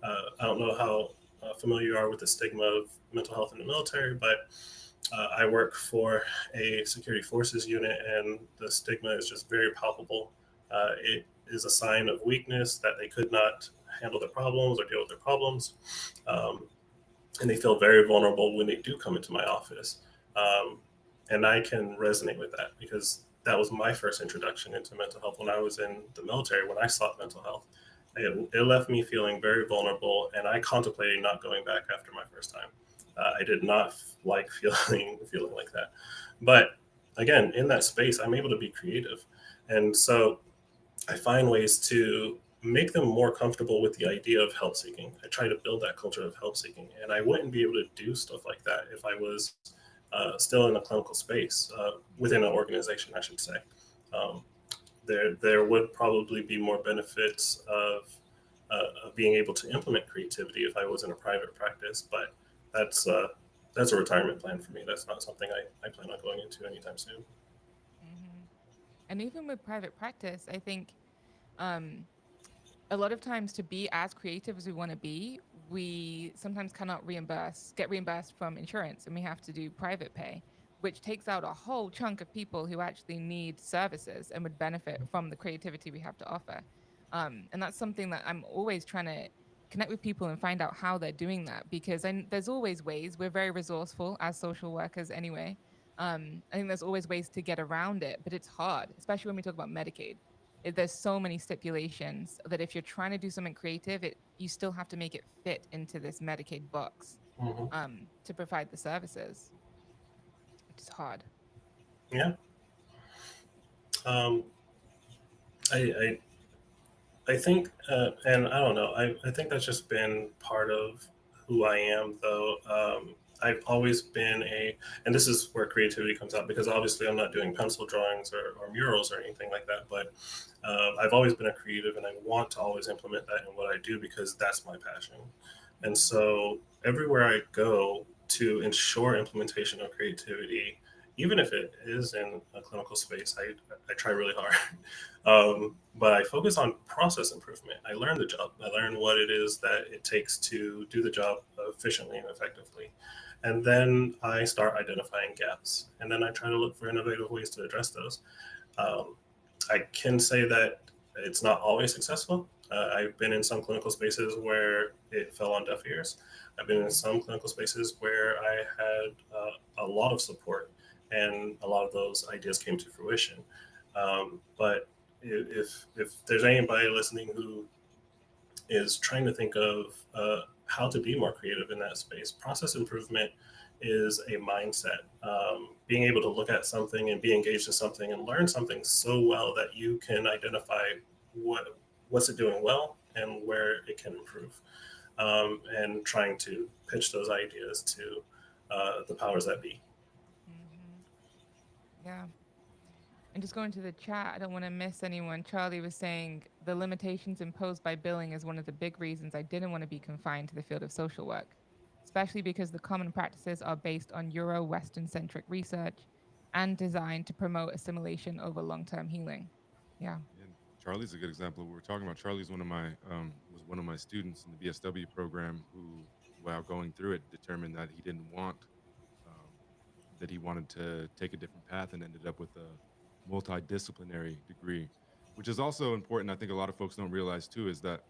Speaker 2: I don't know how familiar you are with the stigma of mental health in the military, but I work for a security forces unit, and the stigma is just very palpable. It is a sign of weakness that they could not handle their problems or deal with their problems. Um, and they feel very vulnerable when they do come into my office. Um, and I can resonate with that because that was my first introduction into mental health when I was in the military, when I sought mental health. It left me feeling very vulnerable, and I contemplated not going back after my first time. I did not like feeling like that. But again, in that space, I'm able to be creative, and so I find ways to make them more comfortable with the idea of help seeking. I try to build that culture of help seeking, and I wouldn't be able to do stuff like that if I was still in a clinical space within an organization, I should say. Um, there would probably be more benefits of being able to implement creativity if I was in a private practice, but that's uh, that's a retirement plan for me. That's not something I plan on going into anytime soon.
Speaker 1: Mm-hmm. And even with private practice, I think um, a lot of times to be as creative as we want to be, we sometimes cannot get reimbursed from insurance, and we have to do private pay, which takes out a whole chunk of people who actually need services and would benefit from the creativity we have to offer. And that's something that I'm always trying to connect with people and find out how they're doing that, because there's always ways. We're very resourceful as social workers anyway. I think there's always ways to get around it, but it's hard, especially when we talk about Medicaid. There's so many stipulations that if you're trying to do something creative, you still have to make it fit into this Medicaid box
Speaker 2: Hmm.
Speaker 1: to provide the services, which is hard.
Speaker 2: Yeah. Um, I, I think, and I don't know, I think that's just been part of who I am, though. I've always been and this is where creativity comes out, because obviously I'm not doing pencil drawings or murals or anything like that, but I've always been a creative, and I want to always implement that in what I do because that's my passion. And so everywhere I go to ensure implementation of creativity, even if it is in a clinical space, I try really hard. But I focus on process improvement. I learn the job. I learn what it is that it takes to do the job efficiently and effectively. And then I start identifying gaps. And then I try to look for innovative ways to address those. Um, I can say that it's not always successful. I've been in some clinical spaces where it fell on deaf ears. I've been in some clinical spaces where I had a lot of support, and a lot of those ideas came to fruition. But if there's anybody listening who is trying to think of how to be more creative in that space, process improvement is a mindset. Being able to look at something and be engaged in something and learn something so well that you can identify what's it doing well and where it can improve, and trying to pitch those ideas to the powers that be.
Speaker 1: Hmm. Yeah. And just going to the chat, I don't want to miss anyone. Charlie was saying the limitations imposed by billing is one of the big reasons I didn't want to be confined to the field of social work, especially because the common practices are based on Euro Western centric research and designed to promote assimilation over long term healing. Yeah.
Speaker 3: And Charlie's a good example of what we're talking about. Charlie's one of my was one of my students in the BSW program who, while going through it, determined that he didn't want um, that he wanted to take a different path and ended up with a multidisciplinary degree, which is also important. I think a lot of folks don't realize too is that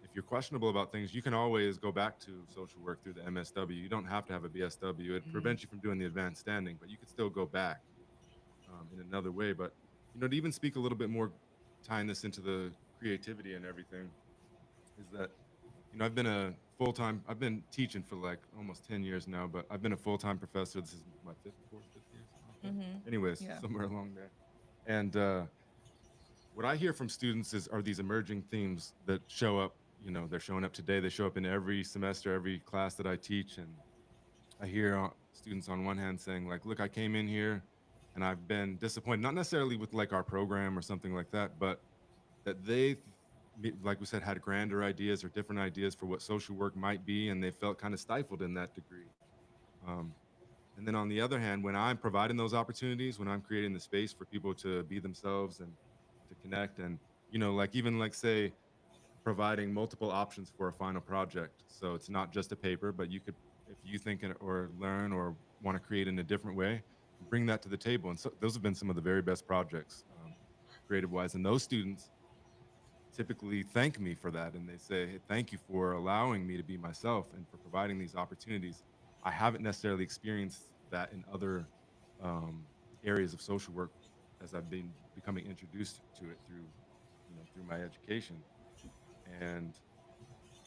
Speaker 3: if you're questionable about things, you can always go back to social work through the MSW. You don't have to have a BSW. It
Speaker 1: Mm.
Speaker 3: prevents you from doing the advanced standing, but you could still go back in another way. But to even speak a little bit more, tying this into the creativity and everything, is that I've been teaching for like almost 10 years now, but I've been a full-time professor. This is my fifth year, something like that.
Speaker 1: Mm-hmm.
Speaker 3: Anyways,
Speaker 1: Yeah.
Speaker 3: somewhere along there. And what I hear from students are these emerging themes that show up. They're showing up today. They show up in every semester, every class that I teach. And I hear students on one hand saying like, look, I came in here and I've been disappointed, not necessarily with like our program or something like that, but that like we said, had grander ideas or different ideas for what social work might be. And they felt kind of stifled in that degree. Um, and then on the other hand, when I'm providing those opportunities, when I'm creating the space for people to be themselves and to connect and, like even like say providing multiple options for a final project. So it's not just a paper, but you could, if you think or learn or want to create in a different way, bring that to the table. And so those have been some of the very best projects, creative wise. And those students typically thank me for that. And they say, hey, thank you for allowing me to be myself and for providing these opportunities. I haven't necessarily experienced that in other um, areas of social work as I've been becoming introduced to it through my education. And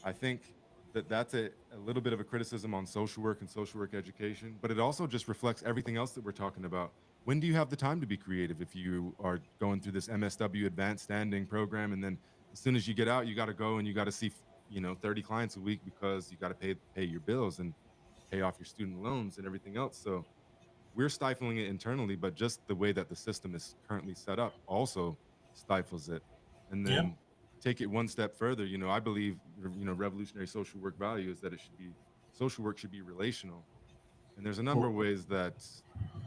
Speaker 3: I think that that's a little bit of a criticism on social work and social work education, but it also just reflects everything else that we're talking about. When do you have the time to be creative if you are going through this MSW advanced standing program, and then as soon as you get out, you got to go and you got to see 30 clients a week because you got to pay your bills and pay off your student loans and everything else. So we're stifling it internally, but just the way that the system is currently set up also stifles it. And
Speaker 2: Yeah,
Speaker 3: then take it one step further, I believe, revolutionary social work value is that social work should be relational. And there's a number of ways that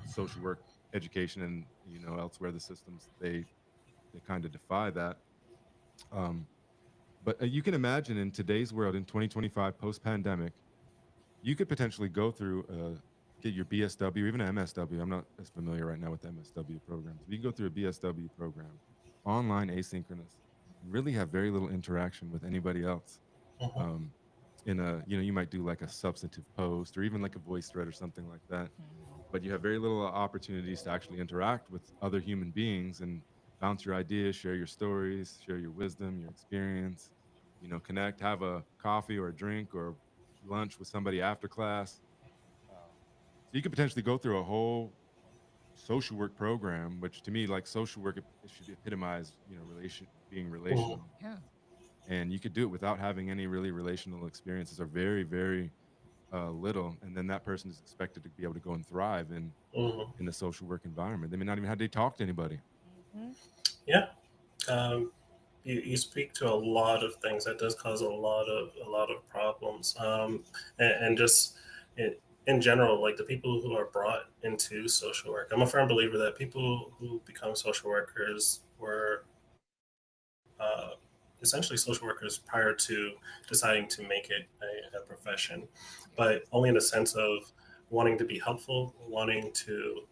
Speaker 3: social work education and, elsewhere the systems, they kind of defy that. Um, but you can imagine in today's world, in 2025, post pandemic, you could potentially go through get your BSW, even an MSW. I'm not as familiar right now with MSW programs. But you can go through a BSW program, online, asynchronous, and really have very little interaction with anybody else.
Speaker 2: mhm,
Speaker 3: Um, you might do like a substantive post or even like a voice thread or something like that. But you have very little opportunities to actually interact with other human beings and bounce your ideas, share your stories, share your wisdom, your experience, connect, have a coffee or a drink or lunch with somebody after class. So you could potentially go through a whole social work program, which to me, like social work, it should epitomize, being
Speaker 2: mhm.
Speaker 3: relational.
Speaker 1: Yeah.
Speaker 3: And you could do it without having any really relational experiences or very, very little, and then that person is expected to be able to go and thrive
Speaker 2: Hmm.
Speaker 3: in a social work environment. They may not even have to talk to anybody.
Speaker 1: Hmm.
Speaker 2: Yeah. Um, you speak to a lot of things that does cause a lot of problems, and just in general, like the people who are brought into social work. I'm a firm believer that people who become social workers were essentially social workers prior to deciding to make it a profession, but
Speaker 1: Yes.
Speaker 2: only in the sense of wanting to be helpful, wanting to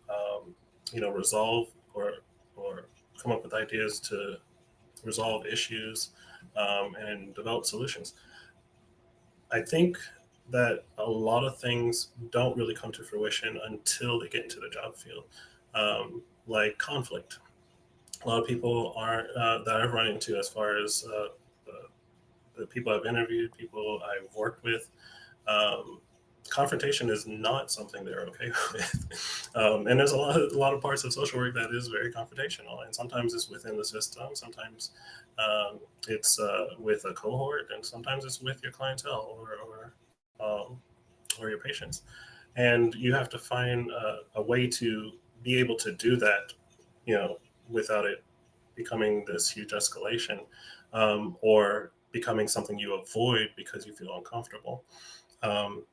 Speaker 2: resolve or come up with ideas to resolve issues, and develop solutions. I think that a lot of things don't really come to fruition until they get into the job field, like conflict. A lot of people aren't that I've run into, as far as the people I've interviewed, people I've worked with. Um, Confrontation is not something they're okay with, and there's a lot of parts of social work that is very confrontational, and sometimes it's within the system, sometimes it's with a cohort, and sometimes it's with your clientele or your patients, and you have to find a way to be able to do that, you know, without it becoming this huge escalation, or becoming something you avoid because you feel uncomfortable. Um,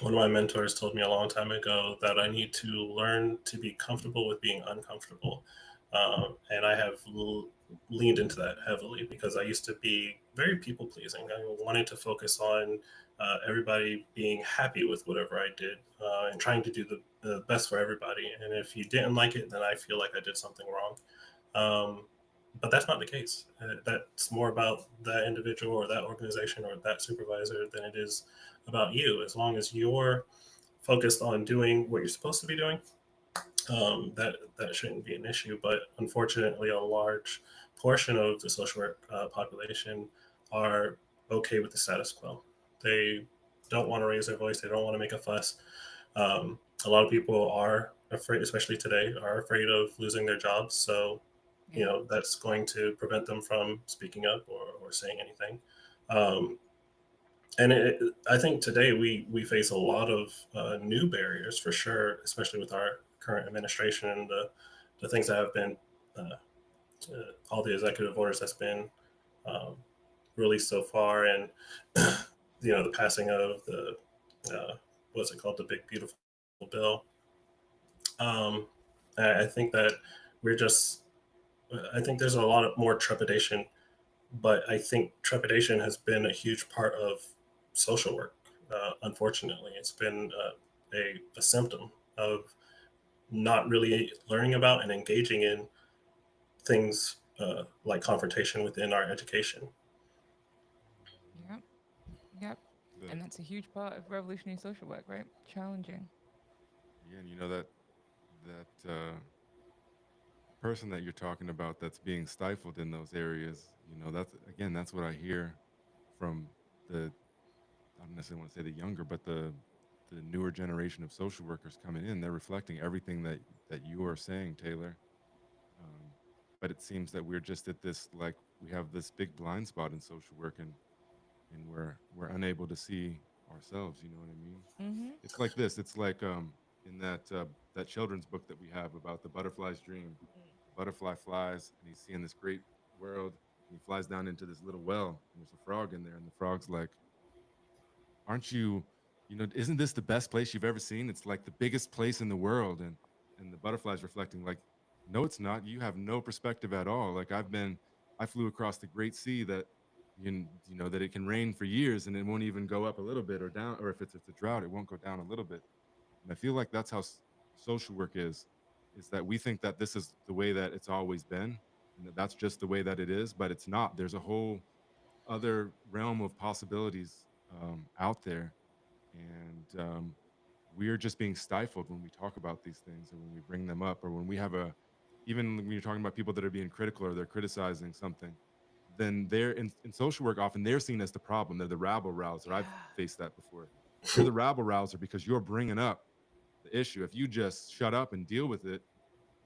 Speaker 2: One of my mentors told me a long time ago that I need to learn to be comfortable with being uncomfortable. And I have leaned into that heavily because I used to be very people pleasing. I wanted to focus on everybody being happy with whatever I did, and trying to do the best for everybody. And if you didn't like it, then I feel like I did something wrong. Um, but that's not the case. That's more about that individual or that organization or that supervisor than it is about you. As long as you're focused on doing what you're supposed to be doing, that shouldn't be an issue. But unfortunately, a large portion of the social work population are okay with the status quo. They don't want to raise their voice. They don't want to make a fuss. A lot of people are afraid, especially today, are afraid of losing their jobs. So,
Speaker 1: Yeah.
Speaker 2: that's going to prevent them from speaking up or saying anything. Um, and I think today we face a lot of new barriers for sure, especially with our current administration and the things that have been all the executive orders that's been um, released so far, and the passing of the what's it called, the big beautiful bill. Um, I think that we're just I think there's a lot of more trepidation, but I think trepidation has been a huge part of social work. Unfortunately, it's been a symptom of not really learning about and engaging in things like confrontation within our education.
Speaker 1: Yep. Yep.
Speaker 3: The
Speaker 1: And that's a huge part of revolutionary social work, right? Challenging.
Speaker 3: Yeah, and you know that person that you're talking about that's being stifled in those areas. That's again, that's what I hear from the I don't necessarily want to say the younger, but the newer generation of social workers coming in. They're reflecting everything that you are saying, Taylor. Um, but it seems that we're just at this, like, we have this big blind spot in social work, and we're unable to see ourselves. You know what I mean?
Speaker 1: Mm-hmm.
Speaker 3: It's like this. It's like in that children's book that we have about the butterfly's dream. The butterfly flies and he's seeing this great world, and he flies down into this little well, and there's a frog in there, and the frog's like, aren't you, isn't this the best place you've ever seen? It's like the biggest place in the world. And the butterfly's reflecting like, no, it's not. You have no perspective at all. Like, I flew across the great sea that that it can rain for years and it won't even go up a little bit or down, or if it's a drought, it won't go down a little bit. And I feel like that's how social work is that we think that this is the way that it's always been, and that's just the way that it is, but it's not. There's a whole other realm of possibilities out there, and we're just being stifled when we talk about these things or when we bring them up or when we have even when you're talking about people that are being critical or they're criticizing something, then they're in social work, often they're seen as the problem. They're the rabble rouser. I've
Speaker 1: Yeah.
Speaker 3: faced that before. You're the rabble rouser because you're bringing up the issue. If you just shut up and deal with it,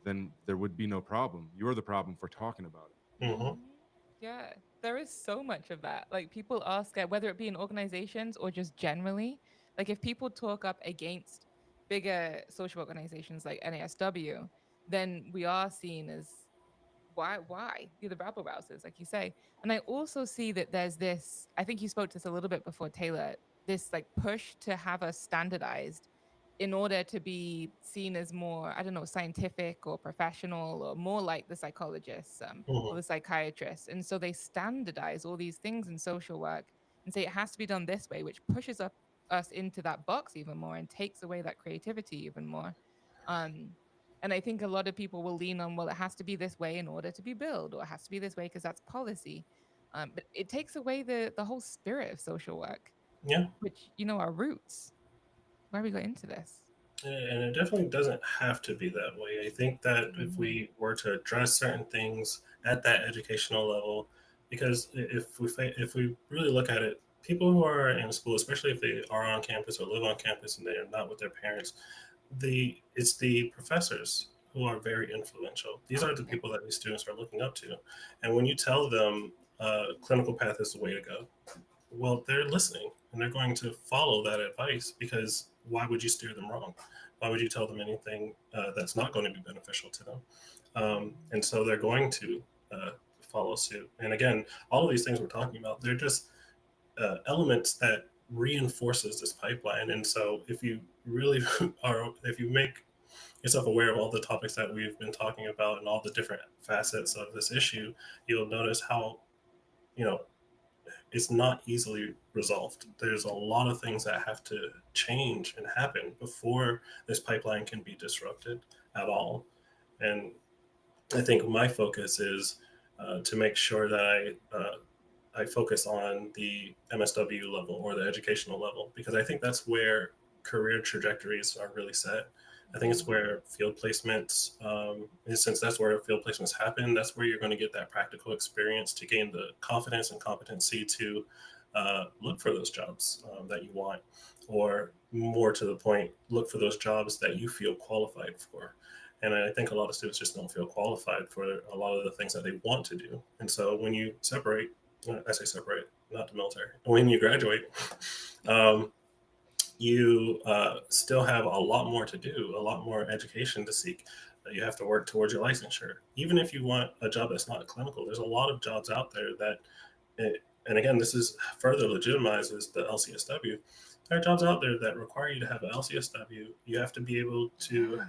Speaker 3: then there would be no problem. You're the problem for talking about it.
Speaker 2: Hmm.
Speaker 1: Hmm. Yeah. There is so much of that. Like people are scared, whether it be in organizations or just generally. Like if people talk up against bigger social organizations like NASW, then we are seen as why you're the rabble rousers, like you say. And I also see that there's this, I think you spoke to this a little bit before, Taylor, this like push to have us standardized in order to be seen as more, I don't know, scientific or professional or more like the psychologists or
Speaker 2: Mhm.
Speaker 1: the psychiatrists. And so they standardize all these things in social work and say it has to be done this way, which pushes up us into that box even more and takes away that creativity even more. Um, and I think a lot of people will lean on, well, it has to be this way in order to be billed, or it has to be this way because that's policy. But it takes away the whole spirit of social work,
Speaker 2: Yeah.
Speaker 1: which, our roots, why we got into this.
Speaker 2: And it definitely doesn't have to be that way. I think that if
Speaker 1: Mhm.
Speaker 2: we were to address certain things at that educational level, because if we really look at it, people who are in school, especially if they are on campus or live on campus and they are not with their parents, it's the professors who are very influential. These are the
Speaker 1: Yeah.
Speaker 2: people that these students are looking up to, and when you tell them clinical path is the way to go, well, they're listening and they're going to follow that advice because why would you steer them wrong? Why would you tell them anything that's not going to be beneficial to them? And so they're going to uh, follow suit. And again, all of these things we're talking about, they're just elements that reinforces this pipeline. And so if you really if you make yourself aware of all the topics that we've been talking about and all the different facets of this issue, you'll notice how, you know, it's not easily resolved. There's a lot of things that have to change and happen before this pipeline can be disrupted at all. And I think my focus is to make sure that I focus on the MSW level or the educational level because I think that's where career trajectories are really set. I think it's
Speaker 1: Yeah.
Speaker 2: where field placements, and since that's where field placements happen, that's where you're going to get that practical experience to gain the confidence and competency to look for those jobs that you want, or more to the point, look for those jobs that you feel qualified for. And I think a lot of students just don't feel qualified for a lot of the things that they want to do. And so when you separate, I say separate, not the military, when you graduate, um, you still have a lot more to do, a lot more education to seek. You have to work towards your licensure. Even if you want a job that's not clinical, there's a lot of jobs out there that, and again, this is further legitimizes the LCSW. There are jobs out there that require you to have an LCSW. You have to be able to
Speaker 1: Yeah.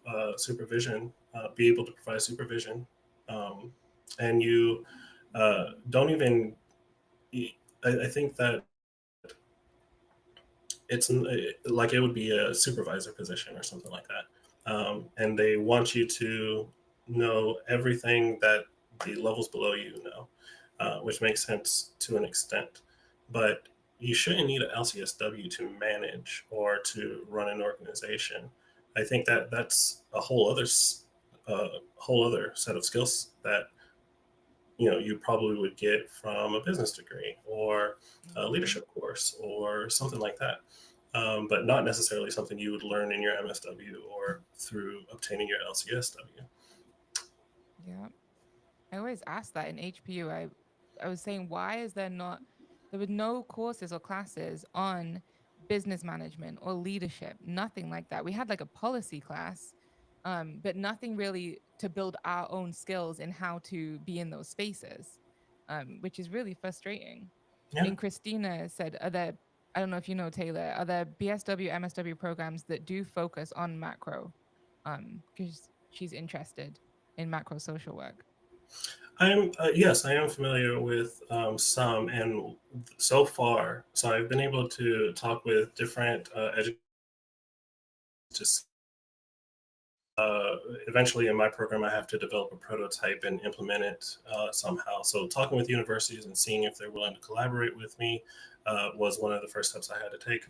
Speaker 2: have supervision, be able to provide supervision, um, and you don't even. I think that it's like it would be a supervisor position or something like that, and they want you to know everything that the levels below you know, which makes sense to an extent, but you shouldn't need an LCSW to manage or to run an organization. I think that that's a whole other set of skills that you probably would get from a business degree or a
Speaker 1: Mhm.
Speaker 2: leadership course or something like that, but not necessarily something you would learn in your MSW or through obtaining your LCSW.
Speaker 1: Yeah. I always ask that in HPU. I was saying, why is there were no courses or classes on business management or leadership, nothing like that. We had like a policy class, but nothing really to build our own skills in how to be in those spaces, which is really frustrating.
Speaker 2: Yeah.
Speaker 1: And Christina said, I don't know if you know, Taylor, are there BSW, MSW programs that do focus on macro? Because she's interested in macro social work.
Speaker 2: Yes, I am familiar with some, and so far, so I've been able to talk with different educators. Uh, Eventually, in my program, I have to develop a prototype and implement it somehow. So, talking with universities and seeing if they're willing to collaborate with me was one of the first steps I had to take.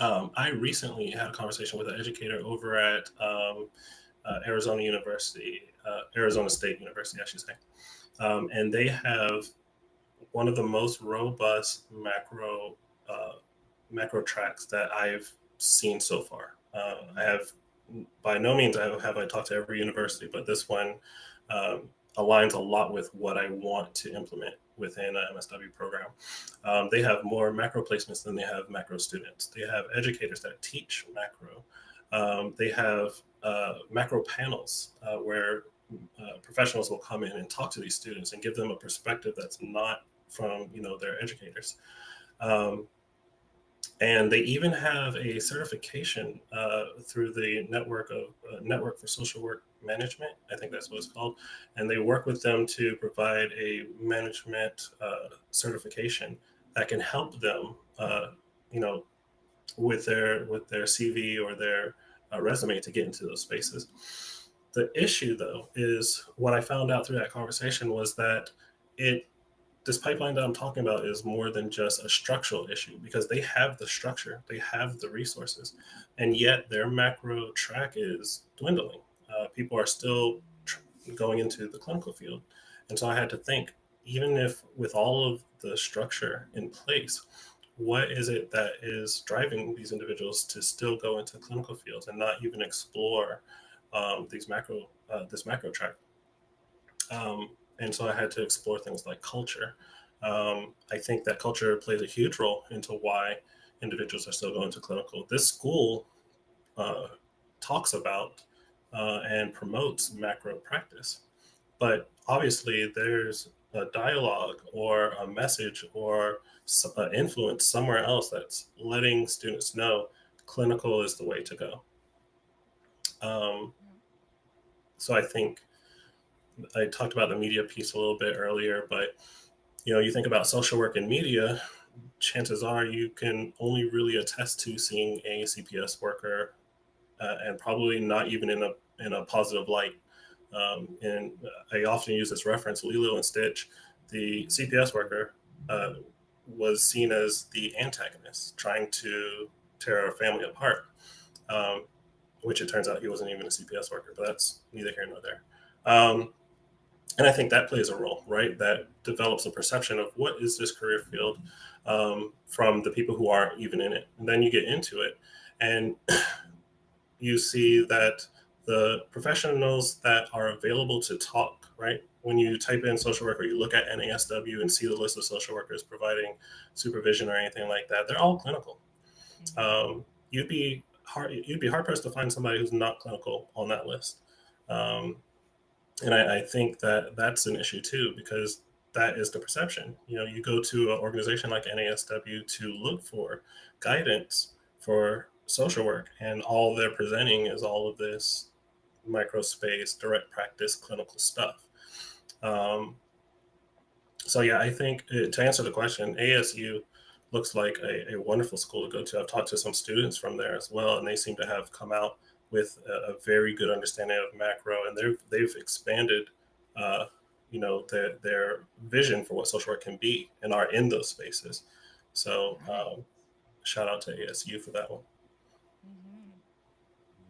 Speaker 2: I recently had a conversation with an educator over at Arizona University, Arizona State University, I should say, and they have one of the most robust uh, macro tracks that I've seen so far. I have by no means have I talked to every university, but this one aligns a lot with what I want to implement within an MSW program. They have more macro placements than they have macro students. They have educators that teach macro. They have macro panels where professionals will come in and talk to these students and give them a perspective that's not from their educators. Um, and they even have a certification through the Network for Social Work Management. I think that's what it's called, and they work with them to provide a management certification that can help them, you know, with their CV or their resume to get into those spaces. The issue, though, is what I found out through that conversation was that it this pipeline that I'm talking about is more than just a structural issue because they have the structure, they have the resources, and yet their macro track is dwindling. People are still going into the clinical field. And so I had to think, even if with all of the structure in place, what is it that is driving these individuals to still go into clinical fields and not even explore this macro track? And so I had to explore things like culture. I think that culture plays a huge role into why individuals are still going to clinical. This school uh, talks about and promotes macro practice, but obviously there's a dialogue or a message or influence somewhere else that's letting students know clinical is the way to go. Um,
Speaker 1: Yeah.
Speaker 2: so I think I talked about the media piece a little bit earlier, but you think about social work and media, chances are you can only really attest to seeing a CPS worker, and probably not even in a positive light. And I often use this reference, Lilo and Stitch. The CPS worker uh, was seen as the antagonist, trying to tear our family apart, um, which it turns out he wasn't even a CPS worker, but that's neither here nor there. And I think that plays a role, right? That develops a perception of what is this career field from the people who aren't even in it. And then you get into it, and you see that the professionals that are available to talk, right? When you type in social worker, you look at NASW and see the list of social workers providing supervision or anything like that. They're all clinical.
Speaker 1: Mhm.
Speaker 2: Um, you'd be hard pressed to find somebody who's not clinical on that list. Um, and I think that that's an issue too, because that is the perception. You go to an organization like NASW to look for guidance for social work, and all they're presenting is all of this microspace, direct practice, clinical stuff. Um, so yeah, I think to answer the question, ASU looks like a wonderful school to go to. I've talked to some students from there as well, and they seem to have come out with a very good understanding of macro, and they've expanded, uh, their vision for what social work can be, and are in those spaces. So
Speaker 1: Nice.
Speaker 2: shout out to ASU for that one.
Speaker 1: Mhm.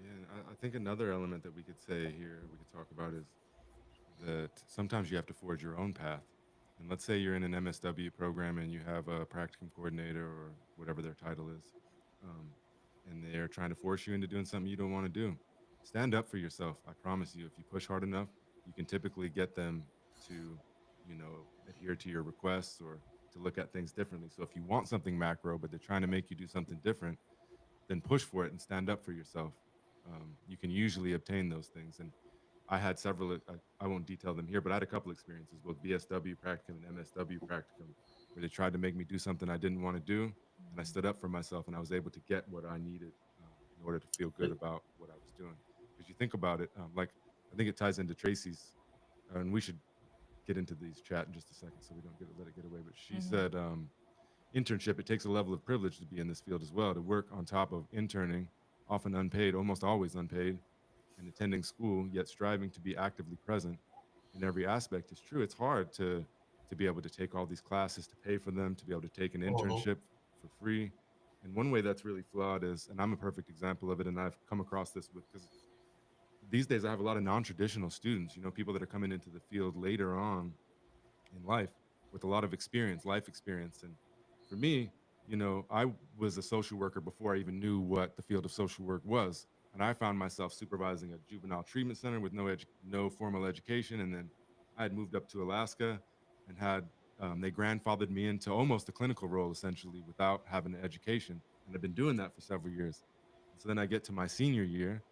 Speaker 3: Yeah, and I think another element that we could say here, we could talk about is that sometimes you have to forge your own path. And let's say you're in an MSW program and you have a practicum coordinator or whatever their title is, um, and they're trying to force you into doing something you don't want to do. Stand up for yourself. I promise you, if you push hard enough, you can typically get them to, adhere to your requests or to look at things differently. So if you want something macro, but they're trying to make you do something different, then push for it and stand up for yourself. You can usually obtain those things. And I had several, I won't detail them here, but I had a couple experiences, both BSW practicum and MSW practicum, where they tried to make me do something I didn't want to do. And I
Speaker 1: Mhm.
Speaker 3: stood up for myself and I was able to get what I needed in order to feel good about what I was doing. Because you think about it, like I think it ties into Tracy's, and we should get into these chat in just a second so we don't let it get away. But she
Speaker 1: Mhm.
Speaker 3: said, internship, it takes a level of privilege to be in this field as well, to work on top of interning, often unpaid, almost always unpaid, and attending school, yet striving to be actively present in every aspect is true. It's hard to be able to take all these classes, to pay for them, to be able to take an
Speaker 2: Mhm.
Speaker 3: internship for free. And one way that's really flawed is, and I'm a perfect example of it, and I've come across this with because these days I have a lot of non-traditional students, people that are coming into the field later on in life with a lot of experience, life experience. And for me, I was a social worker before I even knew what the field of social work was. And I found myself supervising a juvenile treatment center with no formal education. And then I had moved up to Alaska and had they grandfathered me into almost a clinical role essentially without having an education, and I've been doing that for several years. And so then I get to my senior year,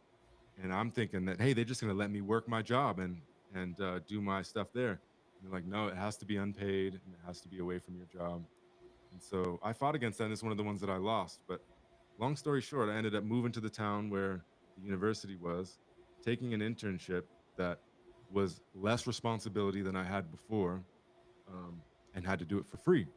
Speaker 3: and I'm thinking that hey, they're just going to let me work my job and do my stuff there. And they're like, no, it has to be unpaid and it has to be away from your job. And so I fought against that. And it's one of the ones that I lost. But long story short, I ended up moving to the town where the university was, taking an internship that was less responsibility than I had before, um, and had to do it for free. It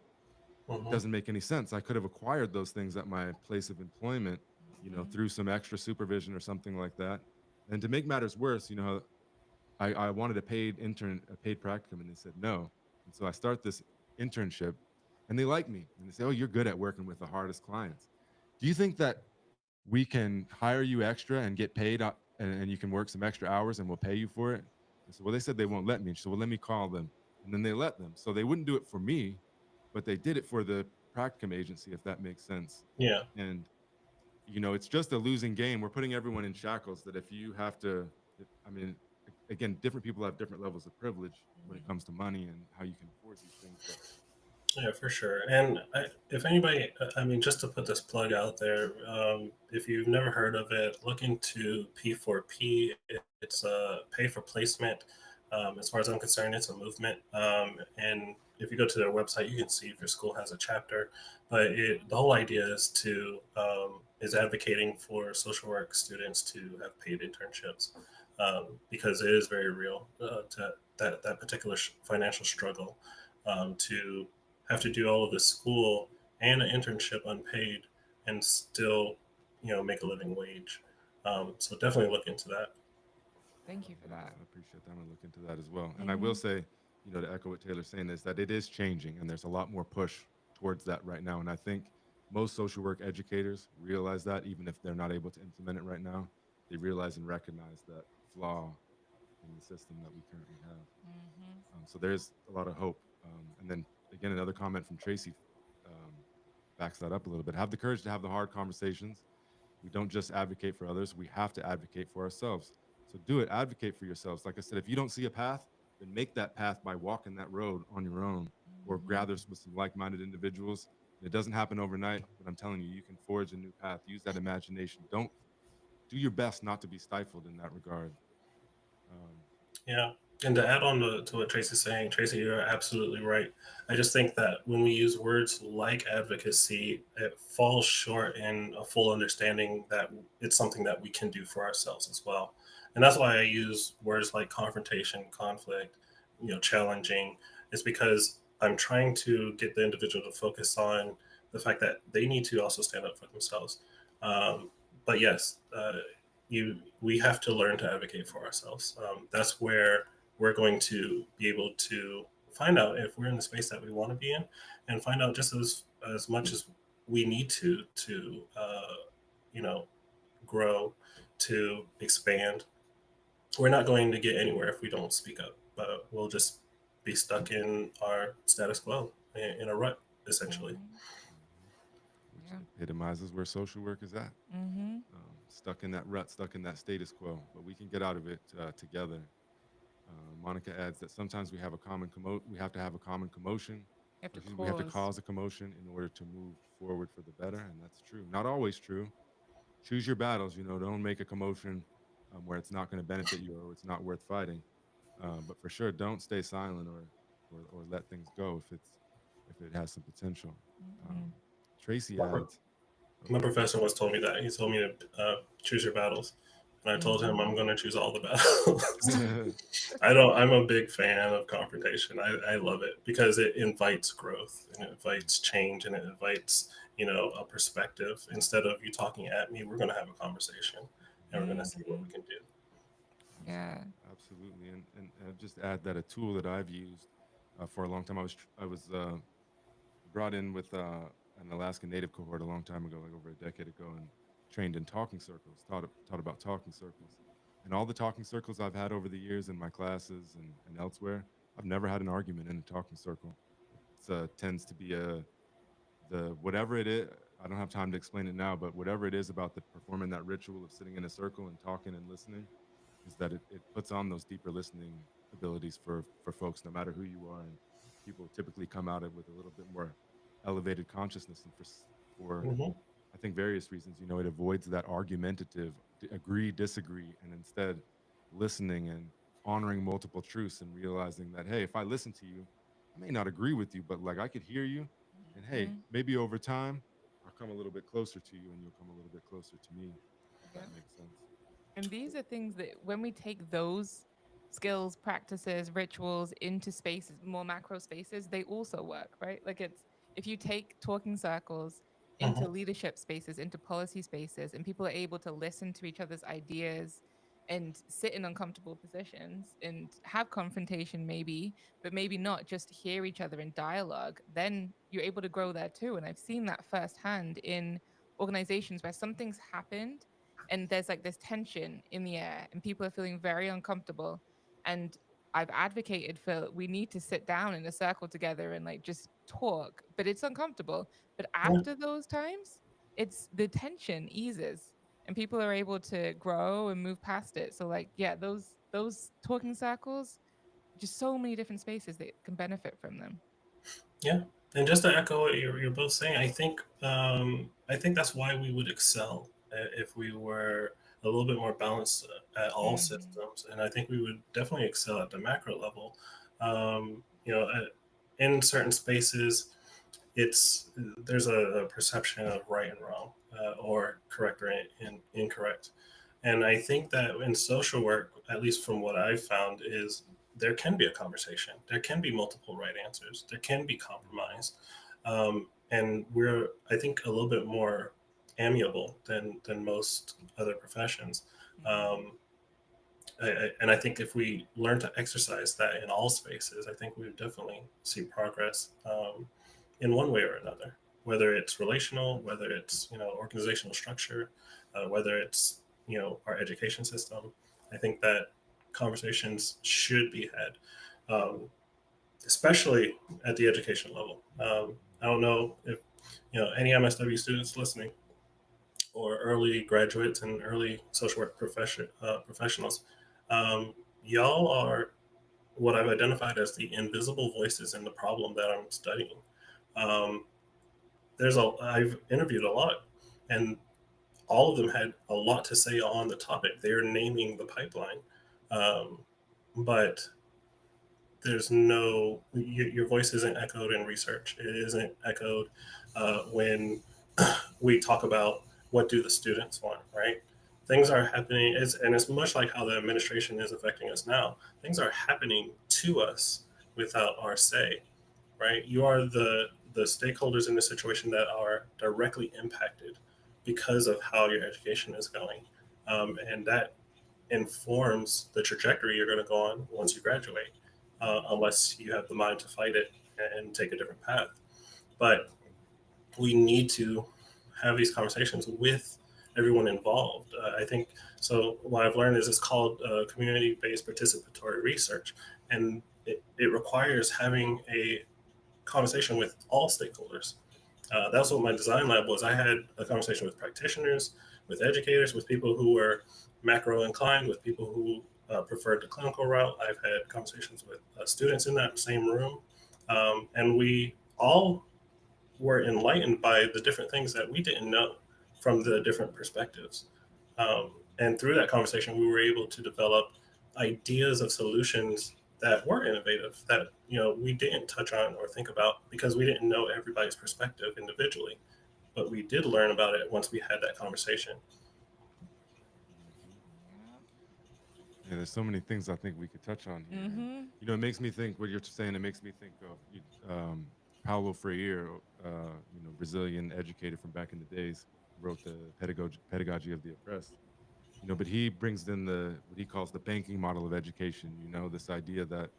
Speaker 2: Hmm.
Speaker 3: doesn't make any sense. I could have acquired those things at my place of employment,
Speaker 1: Mhm.
Speaker 3: through some extra supervision or something like that. And to make matters worse, I wanted a paid practicum, and they said no. And so I start this internship, and they like me, and they say, "Oh, you're good at working with the hardest clients. Do you think that we can hire you extra and get paid, and you can work some extra hours, and we'll pay you for it?" And so, well, they said they won't let me. So, well, let me call them, and then they let them. So they wouldn't do it for me, but they did it for the practicum agency, if that makes sense.
Speaker 2: Yeah.
Speaker 3: And it's just a losing game. We're putting everyone in shackles that if you have to, I mean, again, different people have different levels of privilege when it
Speaker 1: Mhm.
Speaker 3: comes to money and how you can afford these things. But
Speaker 2: Yeah, for sure. And if anybody, I mean, just to put this plug out there, if you've never heard of it, look into P4P. It's a pay for placement. As far as I'm concerned, it's a movement. And if you go to their website, you can see if your school has a chapter. But the whole idea is advocating for social work students to have paid internships, because it is very real, to that particular financial struggle, to have to do all of this school and an internship unpaid and still, make a living wage. So definitely look into that.
Speaker 1: Thank you for that.
Speaker 3: I appreciate that. I'm gonna look into that as well. And I will
Speaker 1: Mhm.
Speaker 3: say, to echo what Taylor's saying, is that it is changing, and there's a lot more push towards that right now. And I think most social work educators realize that, even if they're not able to implement it right now, they realize and recognize that flaw in the system that we currently have.
Speaker 1: Mhm.
Speaker 3: So there's a lot of hope. And then again, another comment from Tracy um, backs that up a little bit. Have the courage to have the hard conversations. We don't just advocate for others, we have to advocate for ourselves. So do it, advocate for yourselves. Like I said, if you don't see a path, then make that path by walking that road on your own or
Speaker 1: Mhm.
Speaker 3: gather with some like minded individuals. And it doesn't happen overnight, but I'm telling you, you can forge a new path. Use that imagination. Don't do your best not to be stifled in that regard. Um,
Speaker 2: Yeah. And to add on to what Tracy's saying, Tracy, you're absolutely right. I just think that when we use words like advocacy, it falls short in a full understanding that it's something that we can do for ourselves as well. And that's why I use words like confrontation, conflict, challenging. It's because I'm trying to get the individual to focus on the fact that they need to also stand up for themselves. But yes, we have to learn to advocate for ourselves. That's where we're going to be able to find out if we're in the space that we want to be in, and find out just as much as we need to you know grow, to expand. We're not going to get anywhere if we don't speak up, but we'll just be stuck in our status quo, in a rut, essentially.
Speaker 1: Mhm.
Speaker 3: which
Speaker 1: Yeah.
Speaker 3: epitomizes where social work is at.
Speaker 1: Mhm.
Speaker 3: Stuck in that rut, stuck in that status quo, but we can get out of it together. Monica adds that sometimes we have to have a common commotion.
Speaker 1: You have
Speaker 3: Or
Speaker 1: to
Speaker 3: excuse me, we have to
Speaker 1: cause.
Speaker 3: cause a commotion in order to move forward for the better, and that's true. Not always true. Choose your battles. Don't make a commotion where it's not going to benefit you or it's not worth fighting. But for sure, don't stay silent or let things go if it has some potential. Um,
Speaker 1: Mhm.
Speaker 3: Tracy
Speaker 2: My, pro-
Speaker 3: adds, oh,
Speaker 2: my
Speaker 3: go ahead.
Speaker 2: professor once told me that. He told me to choose your battles, and I told him I'm
Speaker 1: Mhm.
Speaker 2: going to choose all the battles. I don't. I'm a big fan of confrontation. I love it because it invites growth and it invites change and it invites, a perspective. Instead of you talking at me, we're going to have a conversation and we're going to see what we
Speaker 1: Mhm.
Speaker 2: can do.
Speaker 1: Yeah.
Speaker 3: Absolutely, and just add that a tool that I've used for a long time. I was brought in with an Alaskan Native cohort a long time ago, like over a decade ago, and trained in talking circles. Taught about talking circles, and all the talking circles I've had over the years in my classes and elsewhere. I've never had an argument in a talking circle. It tends to be the whatever it is. I don't have time to explain it now, but whatever it is about the performing that ritual of sitting in a circle and talking and listening is that it puts on those deeper listening abilities for folks, no matter who you are. And people typically come out it with a little bit more elevated consciousness, and for
Speaker 2: Hmm.
Speaker 3: I think various reasons, it avoids that argumentative agree disagree, and instead listening and honoring multiple truths and realizing that, hey, if I listen to you, I may not agree with you, but like I could hear you, and hey,
Speaker 1: Mhm.
Speaker 3: maybe over time I'll come a little bit closer to you and you'll come a little bit closer to me, if
Speaker 1: Yeah.
Speaker 3: that makes sense.
Speaker 1: And these are things that when we take those skills, practices, rituals into spaces, more macro spaces, they also work, right? Like it's if you take talking circles into
Speaker 2: Hmm.
Speaker 1: leadership spaces, into policy spaces, and people are able to listen to each other's ideas and sit in uncomfortable positions and have confrontation, maybe, but maybe not, just hear each other in dialogue, then you're able to grow there too. And I've seen that firsthand in organizations where something's happened and there's like this tension in the air and people are feeling very uncomfortable, and I've advocated for we need to sit down in a circle together and like just talk, but it's uncomfortable. But
Speaker 2: Yeah.
Speaker 1: after those times, it's the tension eases and people are able to grow and move past it. So like yeah, those talking circles, just so many different spaces that can benefit from them.
Speaker 2: Yeah, and just to echo what you're both saying, I think that's why we would excel if we were a little bit more balanced at all
Speaker 1: Hmm.
Speaker 2: systems, and I think we would definitely excel at the macro level. You know, in certain spaces, it's there's a perception of right and wrong, or correct or incorrect. And I think that in social work, at least from what I've found, is there can be a conversation. There can be multiple right answers. There can be compromise. And we're, I think, a little bit more amiable than most other professions.
Speaker 1: Hmm.
Speaker 2: Um, and I think if we learn to exercise that in all spaces, I think we would definitely see progress, in one way or another. Whether it's relational, whether it's organizational structure, whether it's our education system, I think that conversations should be had, um, especially at the education level. I don't know if any MSW students listening, or early graduates and early social work professionals. Y'all are what I've identified as the invisible voices in the problem that I'm studying. Um, I've interviewed a lot, and all of them had a lot to say on the topic. They're naming the pipeline, um, but there's your voice isn't echoed in research. It isn't echoed when we talk about what do the students want, right? Things are happening, and it's much like how the administration is affecting us now. Things are happening to us without our say, right? You are the stakeholders in the situation that are directly impacted because of how your education is going, and that informs the trajectory you're going to go on once you graduate, unless you have the mind to fight it and take a different path. But we need to have these conversations with everyone involved. I think so. What I've learned is it's called community-based participatory research, and it requires having a conversation with all stakeholders. That's what my design lab was. I had a conversation with practitioners, with educators, with people who were macro inclined, with people who preferred the clinical route. I've had conversations with students in that same room, and we all were enlightened by the different things that we didn't know from the different perspectives. And through that conversation, we were able to develop ideas of solutions that were innovative, that we didn't touch on or think about because we didn't know everybody's perspective individually. But we did learn about it once we had that conversation.
Speaker 3: Yeah, there's so many things I think we could touch on here, and
Speaker 1: Hmm.
Speaker 3: it makes me think what you're saying. It makes me think of Paulo Freire, Brazilian educator from back in the days, wrote the Pedagogy of the Oppressed. But he brings in the what he calls the banking model of education. This idea that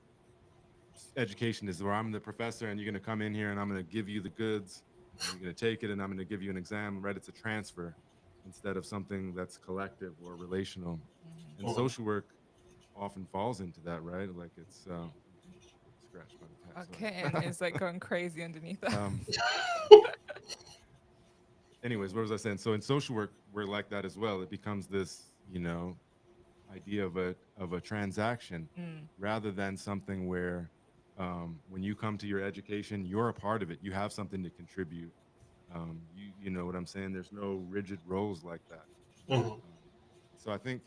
Speaker 3: education is where I'm the professor and you're going to come in here and I'm going to give you the goods and you're going to take it and I'm going to give you an exam, right? It's a transfer instead of something that's collective or relational.
Speaker 1: Hmm.
Speaker 3: And
Speaker 2: Mhm.
Speaker 3: social work often falls into that, right? Like it's get scratched by the cat.
Speaker 1: Okay, and
Speaker 3: Sorry.
Speaker 1: it's like going crazy underneath that.
Speaker 3: um, Anyways, what was I saying? So in social work, we're like that as well. It becomes this, idea of a transaction
Speaker 1: Mm.
Speaker 3: rather than something where when you come to your education, you're a part of it. You have something to contribute. You know what I'm saying? There's no rigid roles like that.
Speaker 2: Hmm.
Speaker 3: Um, so I think,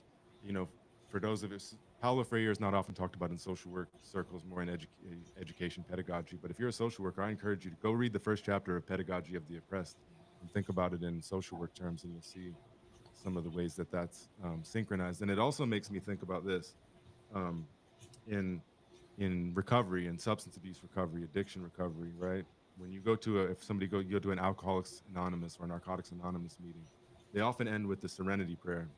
Speaker 3: you know, for those of us, Paulo Freire is not often talked about in social work circles, more in education pedagogy. But if you're a social worker, I encourage you to go read the first chapter of Pedagogy of the Oppressed and think about it in social work terms, and you'll see some of the ways that that's synchronized. And it also makes me think about this um, in recovery and substance abuse recovery, addiction recovery, right? When you go to if somebody you go to an Alcoholics Anonymous or Narcotics Anonymous meeting, they often end with the serenity prayer.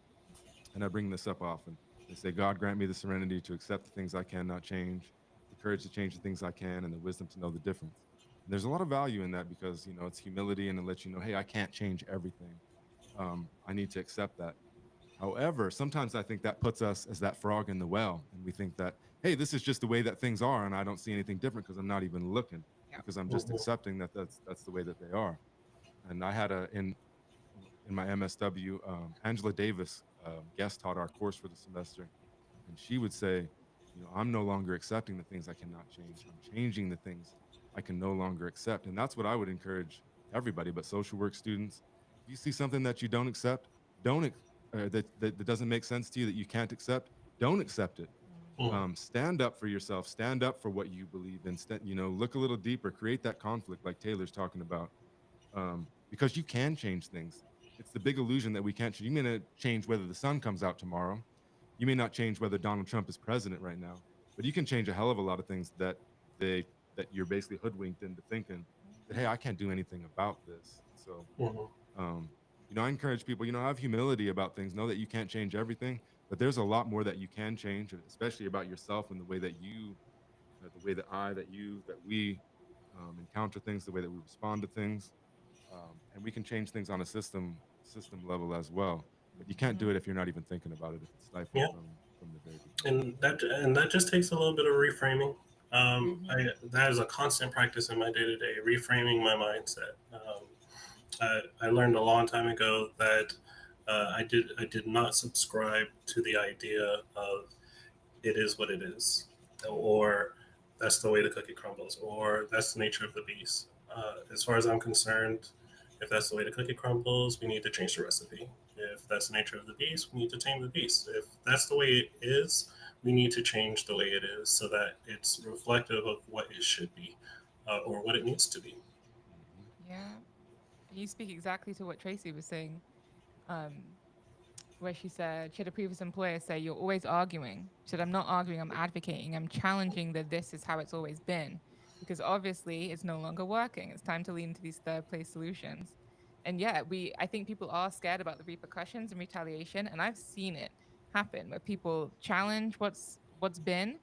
Speaker 3: And I bring this up often. They say, God grant me the serenity to accept the things I cannot change, the courage to change the things I can, and the wisdom to know the difference. And there's a lot of value in that because, you know, it's humility and it lets you know, hey, I can't change everything. I need to accept that. However, sometimes I think that puts us as that frog in the well, and we think that, hey, this is just the way that things are, and I don't see anything different because I'm not even looking,
Speaker 1: Yeah.
Speaker 3: because I'm just
Speaker 2: Hmm.
Speaker 3: accepting that that's the way that they are. And I had in my MSW, Angela Davis guest taught our course for the semester, and she would say, you know, I'm no longer accepting the things I cannot change. I'm changing the things I can no longer accept, and that's what I would encourage everybody, but social work students. If you see something that you don't accept, don't that doesn't make sense to you, that you can't accept, don't accept it.
Speaker 1: Mm.
Speaker 3: Stand up for yourself. Stand up for what you believe in. You know, look a little deeper. Create that conflict, like Taylor's talking about, because you can change things. It's the big illusion that we can't change. You may not change whether the sun comes out tomorrow. You may not change whether Donald Trump is president right now, but you can change a hell of a lot of things they that you're basically hoodwinked into thinking that, hey, I can't do anything about this. So
Speaker 2: Hmm.
Speaker 3: um, you know, I encourage people, you know, have humility about things. Know that you can't change everything, but there's a lot more that you can change, especially about yourself and the way that the way that that we encounter things, the way that we respond to things, and we can change things on a system level as well. But you can't do
Speaker 1: Mhm.
Speaker 3: it if you're not even thinking about it. If it's stifled
Speaker 2: Yeah,
Speaker 3: from the very beginning.
Speaker 2: and that just takes a little bit of reframing.
Speaker 1: Mhm.
Speaker 2: That is a constant practice in my day to day, reframing my mindset. I learned a long time ago that I did not subscribe to the idea of it is what it is, or that's the way the cookie crumbles, or that's the nature of the beast. As far as I'm concerned, if that's the way the cookie crumbles, we need to change the recipe. If that's the nature of the beast, we need to tame the beast. If that's the way it is, we need to change the way it is so that it's reflective of what it should be, or what it needs to be.
Speaker 3: Hmm.
Speaker 1: Yeah. You speak exactly to what Tracy was saying. Um, where she had a previous employer say, "You're always arguing." She said, "I'm not arguing, I'm advocating, I'm challenging that this is how it's always been. Because obviously it's no longer working. It's time to lean into these third place solutions." And yeah, I think people are scared about the repercussions and retaliation. And I've seen it happen where people challenge what's been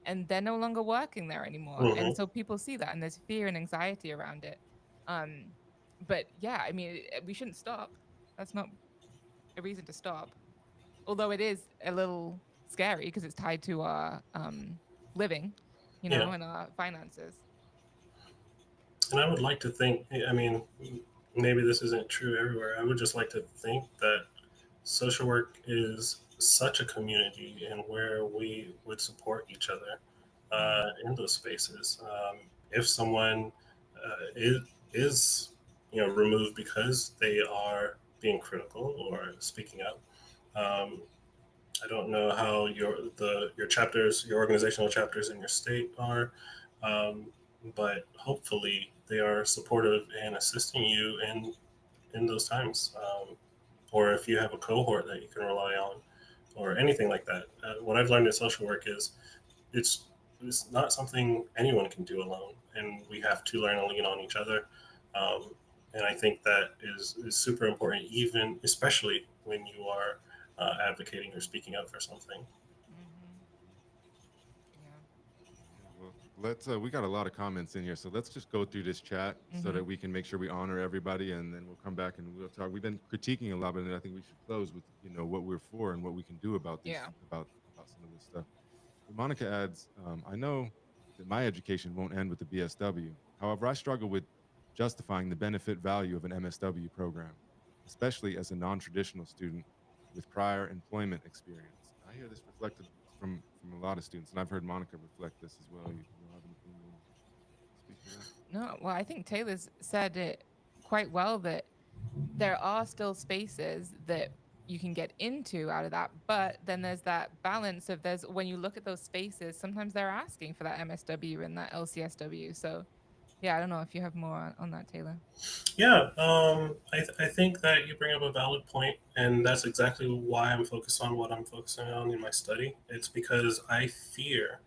Speaker 1: and they're no longer working there anymore. And
Speaker 2: Hmm.
Speaker 1: so people see that and there's fear and anxiety around it. Um, but yeah, I mean, we shouldn't stop. That's not a reason to stop. Although it is a little scary because it's tied to our living,
Speaker 2: Yeah,
Speaker 1: and our finances.
Speaker 2: and I would like to think. I mean, maybe this isn't true everywhere. I would just like to think that social work is such a community and where we would support each other
Speaker 1: Mm.
Speaker 2: in those spaces. If someone is removed because they are being critical or speaking up, um, I don't know how your chapters, your organizational chapters in your state are, um, but hopefully they are supportive and assisting you in those times. Or if you have a cohort that you can rely on, or anything like that. What I've learned in social work is it's it's not something anyone can do alone, and we have to learn to lean on each other. Um, and I think that is super important, even especially when you are advocating or speaking up for something.
Speaker 1: Hmm. Yeah.
Speaker 3: Yeah, well, let's. We got a lot of comments in here, so let's just go through this chat so that
Speaker 1: Hmm.
Speaker 3: we can make sure we honor everybody, and then we'll come back and we'll talk. We've been critiquing a lot, but I think we should close with what we're for and what we can do about
Speaker 1: Yeah.
Speaker 3: these about some of this stuff. Monica adds, I know that my education won't end with the BSW. However, I struggle with justifying the benefit value of an MSW program, especially as a non traditional student with prior employment experience. I hear this reflected from a lot of students, and I've heard Monica reflect this as well. You'll have an opinion. Speak to that.
Speaker 1: No, well, I think Taylor's said it quite well that there are still spaces that you can get into out of that, but then there's that balance of there's when you look at those spaces, sometimes they're asking for that MSW and that LCSW. So yeah, I don't know if you have more on that, Taylor.
Speaker 2: Yeah, I think that you bring up a valid point, and that's exactly why I'm focused on what I'm focusing on in my study. It's because I fear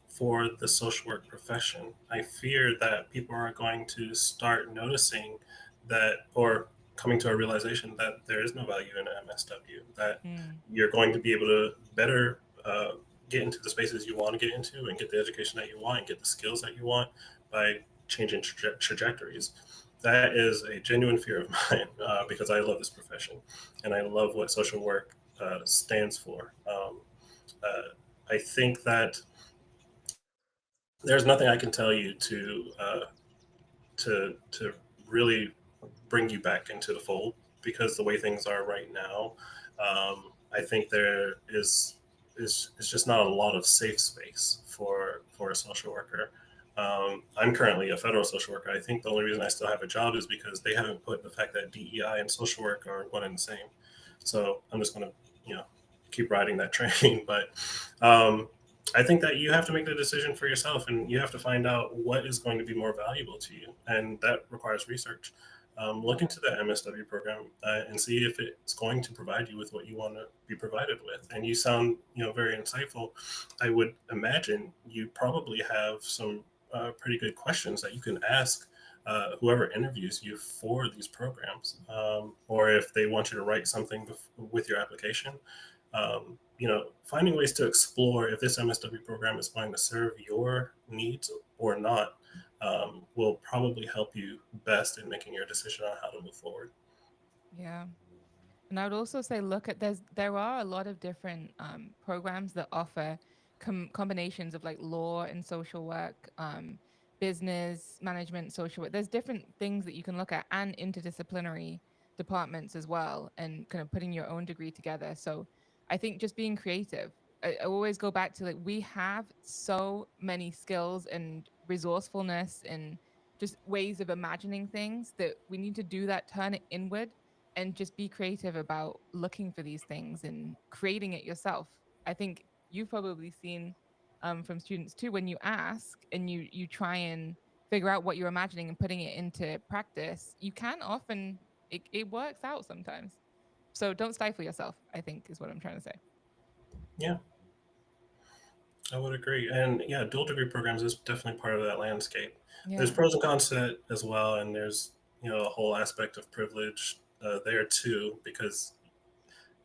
Speaker 2: for the social work profession. I fear that people are going to start noticing that, or coming to a realization that there is no value in MSW, that
Speaker 1: Mm,
Speaker 2: you're going to be able to better get into the spaces you want to get into and get the education that you want and get the skills that you want by changing trajectories. That is a genuine fear of mine because I love this profession and I love what social work stands for. I think that there's nothing I can tell you to really bring you back into the fold because the way things are right now, I think there is just not a lot of safe space for a social worker. I'm currently a federal social worker. I think the only reason I still have a job is because they haven't put the fact that DEI and social work are one and the same. So I'm just going to, you know, keep riding that train. But um, I think that you have to make the decision for yourself, and you have to find out what is going to be more valuable to you, and that requires research. Look into the MSW program and see if it's going to provide you with what you want to be provided with. And you sound, very insightful. I would imagine you probably have some pretty good questions that you can ask whoever interviews you for these programs, or if they want you to write something with your application. Finding ways to explore if this MSW program is going to serve your needs or not will probably help you best in making your decision on how to move forward.
Speaker 1: yeah. And I would also say, look at there are a lot of different programs that offer combinations of like law and social work, business management, social work. There's different things that you can look at, and interdisciplinary departments as well, and kind of putting your own degree together. So I think just being creative. I always go back to like we have so many skills and resourcefulness and just ways of imagining things that we need to do that, turn it inward and just be creative about looking for these things and creating it yourself. I think you've probably seen from students too when you ask and you try and figure out what you're imagining and putting it into practice. You can often it works out sometimes. So don't stifle yourself, I think is what I'm trying to say.
Speaker 2: Yeah, I would agree. And yeah, dual degree programs is definitely part of that landscape. There's
Speaker 1: Yeah.
Speaker 2: pros and cons to it as well, and there's a whole aspect of privilege there too, because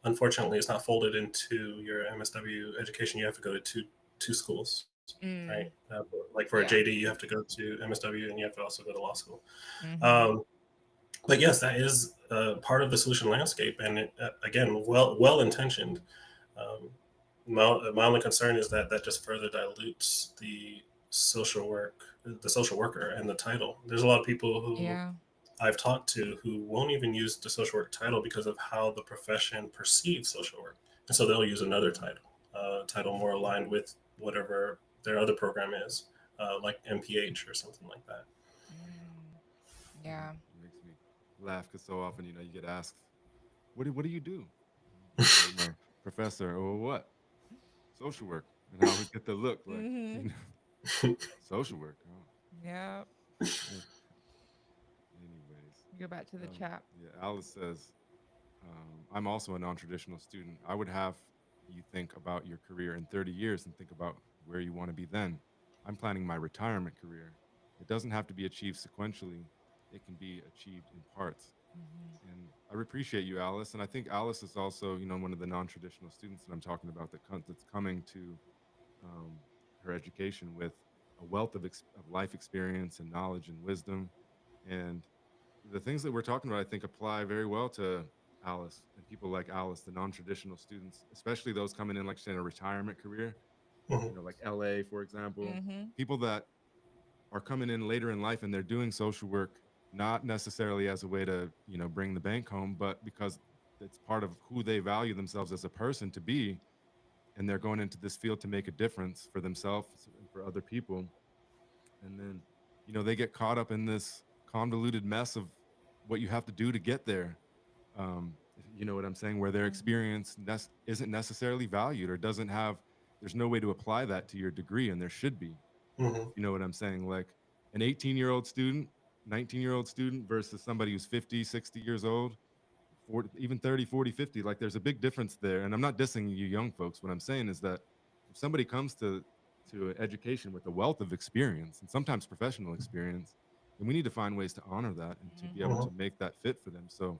Speaker 2: unfortunately it's not folded into your MSW education. You have to go to two schools, right?
Speaker 1: Mm,
Speaker 2: Like for a
Speaker 1: yeah.
Speaker 2: JD, you have to go to MSW, and you have to also go to law school.
Speaker 1: Mm-hmm.
Speaker 2: Um, but yes, that is part of the solution landscape, and again, well intentioned. Um, my only concern is that that just further dilutes the social worker, and the title. There's a lot of people who
Speaker 1: Yeah.
Speaker 2: I've talked to who won't even use the social work title because of how the profession perceives social work, and so they'll use another title, title more aligned with whatever their other program is, like MPH or something like that.
Speaker 1: Mm, yeah.
Speaker 3: It makes me laugh because so often, you get asked, what do you do? Oh, I'm a professor or what? Social work. And I always get the look like,
Speaker 1: Mm-hmm.
Speaker 3: social work. Oh,
Speaker 1: Yeah.
Speaker 3: eh. Anyways,
Speaker 1: Go back to the chat.
Speaker 3: yeah, Alice says, I'm also a non-traditional student. I would have you think about your career in 30 years and think about where you want to be then. I'm planning my retirement career. It doesn't have to be achieved sequentially. It can be achieved in parts.
Speaker 1: Mm-hmm.
Speaker 3: And I appreciate you, Alice. And I think Alice is also, one of the non-traditional students that I'm talking about that's coming to um, her education with a wealth of life experience and knowledge and wisdom. And the things that we're talking about, I think, apply very well to Alice and people like Alice, the non-traditional students, especially those coming in, like say, in a retirement career,
Speaker 2: Mhm.
Speaker 3: like LA, for example,
Speaker 1: Mm-hmm.
Speaker 3: people that are coming in later in life and they're doing social work, not necessarily as a way to, bring the bank home, but because it's part of who they value themselves as a person to be. and they're going into this field to make a difference for themselves and for other people. And then, they get caught up in this convoluted mess of what you have to do to get there. You know what I'm saying? Where their
Speaker 1: Mhm.
Speaker 3: experience isn't necessarily valued or doesn't have, there's no way to apply that to your degree, and there should be.
Speaker 2: Hmm.
Speaker 3: You know what I'm saying? Like an 18-year-old student, 19-year-old student versus somebody who's 50, 60 years old, 40, even 30, 40, 50. Like there's a big difference there. And I'm not dissing you young folks. What I'm saying is that if somebody comes to education with a wealth of experience and sometimes professional experience, then we need to find ways to honor that and to be able
Speaker 1: Mhm.
Speaker 2: Hmm.
Speaker 3: to make that fit for them. So,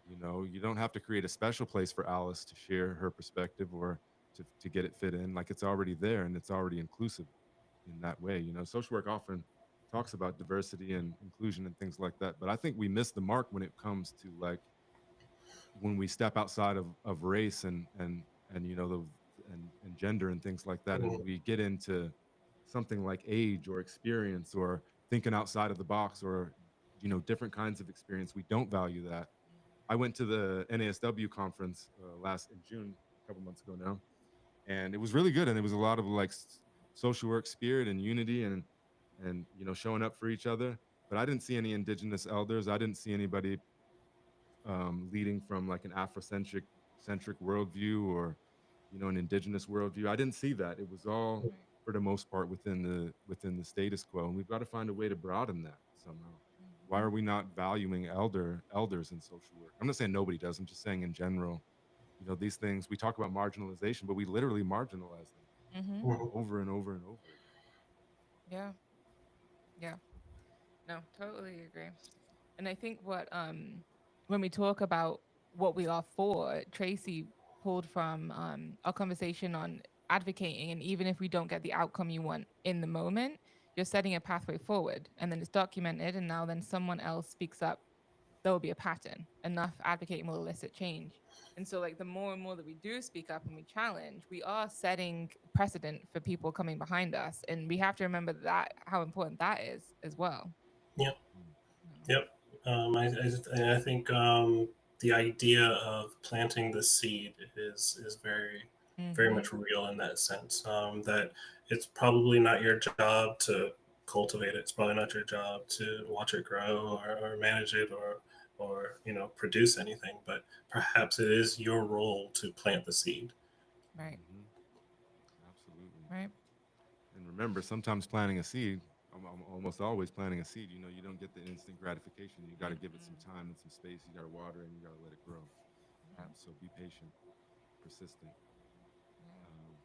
Speaker 3: you don't have to create a special place for Alice to share her perspective or to get it fit in. Like it's already there and it's already inclusive in that way. Social work often talks about diversity and inclusion and things like that. But I think we miss the mark when it comes to like when we step outside of race and and gender and things like that, and
Speaker 2: Hmm.
Speaker 3: we get into something like age or experience or thinking outside of the box or different kinds of experience. We don't value that. I went to the NASW conference last in June, a couple months ago now, and it was really good. And it was a lot of like social work spirit and unity and showing up for each other. But I didn't see any indigenous elders. I didn't see anybody leading from like an Afrocentric worldview or an indigenous worldview. I didn't see that. It was all
Speaker 1: Right.
Speaker 3: for the most part within the status quo, and we've got to find a way to broaden that somehow. Why
Speaker 1: Mhm.
Speaker 3: are we not valuing elders in social work? I'm not saying nobody does. I'm just saying in general. These things we talk about marginalization, but we literally marginalize them
Speaker 1: Mhm.
Speaker 2: Hmm.
Speaker 3: over and over and over again.
Speaker 1: Yeah. Yeah. No, totally agree. And I think what when we talk about what we are for, Tracy pulled from our conversation on advocating, and even if we don't get the outcome you want in the moment, you're setting a pathway forward, and then it's documented, and now then someone else speaks up. There will be a pattern. Enough advocating will elicit change. And so, like, the more and more that we do speak up and we challenge, we are setting precedent for people coming behind us, and we have to remember that how important that is as well.
Speaker 2: Yep.
Speaker 3: Mm.
Speaker 2: Yep. I think the idea of planting the seed is very
Speaker 1: Mm-hmm.
Speaker 2: much real in that sense. That it's probably not your job to cultivate it. It's probably not your job to watch it grow or manage it or produce anything. But perhaps it is your role to plant the seed.
Speaker 1: Right.
Speaker 3: Hmm. Absolutely.
Speaker 1: Right.
Speaker 3: And remember, sometimes planting a seed, I'm almost always planting a seed. You don't get the instant gratification. You got to give it some
Speaker 1: Mm-mm.
Speaker 3: time and some space. You got to water it and you got to let it grow.
Speaker 1: Yeah.
Speaker 3: So be patient, persistent.
Speaker 1: Yeah.
Speaker 3: Um,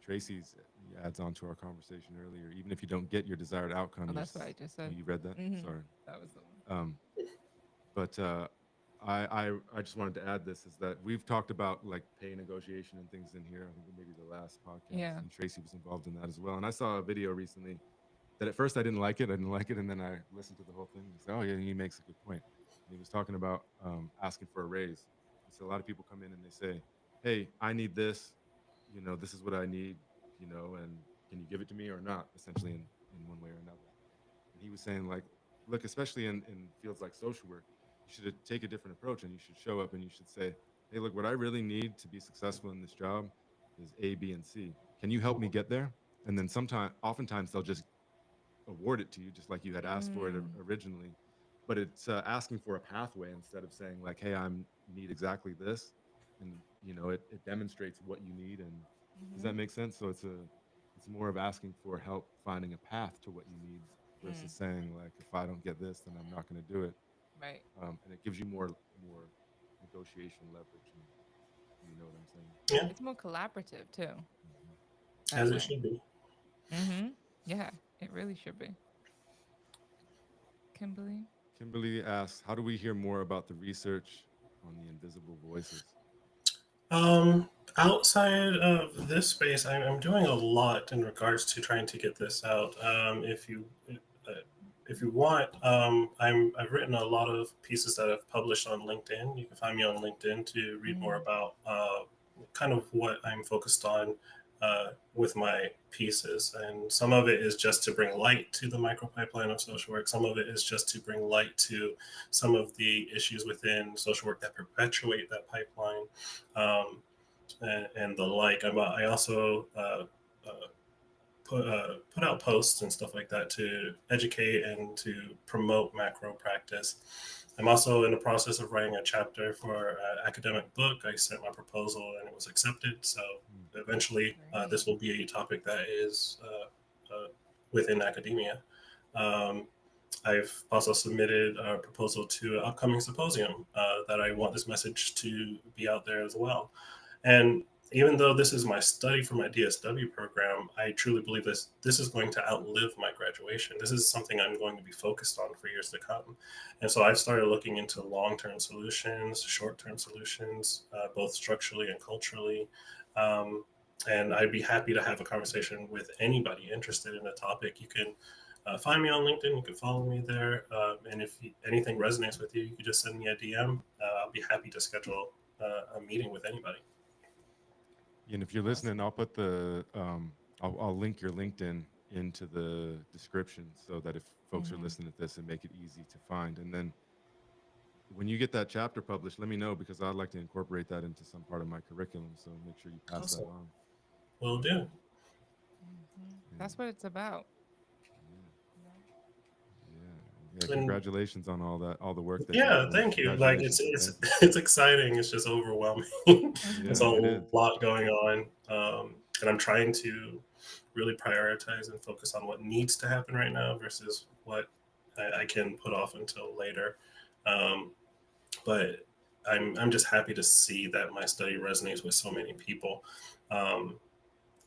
Speaker 3: Tracy's adds on to our conversation earlier. Even if you don't get your desired outcome,
Speaker 1: Oh, that's what I just
Speaker 3: oh,
Speaker 1: said.
Speaker 3: you read that?
Speaker 1: Mm-hmm.
Speaker 3: Sorry.
Speaker 1: That was the one.
Speaker 3: Um, but I just wanted to add this is that we've talked about like pay negotiation and things in here. I think maybe the last podcast,
Speaker 1: Yeah.
Speaker 3: and Tracy was involved in that as well. And I saw a video recently that at first I didn't like it. I didn't like it, and then I listened to the whole thing and said, "Oh yeah, he makes a good point." And he was talking about asking for a raise. He said a lot of people come in and they say, "Hey, I need this. This is what I need. And can you give it to me or not?" Essentially, in one way or another. And he was saying like, look, especially in fields like social work, you should take a different approach and you should show up and you should say, "Hey, look, what I really need to be successful in this job is A, B, and C. Can you help me get there?" And then oftentimes they'll just award it to you just like you had asked for it
Speaker 1: Mm.
Speaker 3: originally. But it's asking for a pathway instead of saying like, "Hey, I need exactly this," and it demonstrates what you need. And does
Speaker 1: Mm-hmm.
Speaker 3: that make sense? So it's more of asking for help finding a path to what you need
Speaker 1: Mm.
Speaker 3: versus saying like, "If I don't get this, then I'm not going to do it."
Speaker 1: Right.
Speaker 3: And it gives you more negotiation leverage. And you know what I'm saying?
Speaker 2: Yeah,
Speaker 1: It's more collaborative too
Speaker 3: Mhm.
Speaker 1: that
Speaker 2: as it
Speaker 1: way.
Speaker 2: should be.
Speaker 1: Mm-hmm. Yeah. It really should be. Kimberly.
Speaker 3: Kimberly asks, "How do we hear more about the research on the invisible voices?"
Speaker 2: Um, Outside of this space, I'm doing a lot in regards to trying to get this out. Uh, if you want, I've written a lot of pieces that I've published on LinkedIn. You can find me on LinkedIn to read more
Speaker 1: Mm.
Speaker 2: about kind of what I'm focused on with my pieces. And some of it is just to bring light to the micropipeline of social work. Some of it is just to bring light to some of the issues within social work that perpetuate that pipeline. Um, and the like. I also put out posts and stuff like that to educate and to promote macro practice. I'm also in the process of writing a chapter for an academic book. I sent my proposal and it was accepted. So
Speaker 3: Mm.
Speaker 2: eventually, this
Speaker 1: Great.
Speaker 2: will be a topic that is within academia. Um, I've also submitted a proposal to an upcoming symposium that I want this message to be out there as well. And even though this is my study for my DSW program, I truly believe this is going to outlive my graduation. This is something I'm going to be focused on for years to come. And so I've started looking into long-term solutions, short-term solutions, both structurally and culturally. Um, and I'd be happy to have a conversation with anybody interested in a topic. You can find me on LinkedIn. You can follow me there. And if anything resonates with you, you can just send me a DM. I'll be happy to schedule a meeting with anybody.
Speaker 3: And if you're listening,
Speaker 1: Awesome.
Speaker 3: I'll put I'll link your LinkedIn into the description so that if folks are
Speaker 1: Hmm.
Speaker 3: listening to this and make it easy to find. And then when you get that chapter published, let me know because I'd like to incorporate that into some part of my curriculum. So make sure you pass that
Speaker 2: Awesome.
Speaker 3: on.
Speaker 2: Will do.
Speaker 3: And
Speaker 1: That's what it's about.
Speaker 3: yeah,
Speaker 1: You know?
Speaker 3: yeah.
Speaker 2: And
Speaker 3: Congratulations on all that, all the work that you're
Speaker 2: yeah,
Speaker 3: doing.
Speaker 2: thank you. Like
Speaker 3: Congratulations and thank you.
Speaker 2: it's exciting. It's just overwhelming. There's
Speaker 3: Yeah,
Speaker 2: a
Speaker 3: it is.
Speaker 2: lot going on, and I'm trying to really prioritize and focus on what needs to happen right now versus what I can put off until later. Um, but I'm just happy to see that my study resonates with so many people. Um,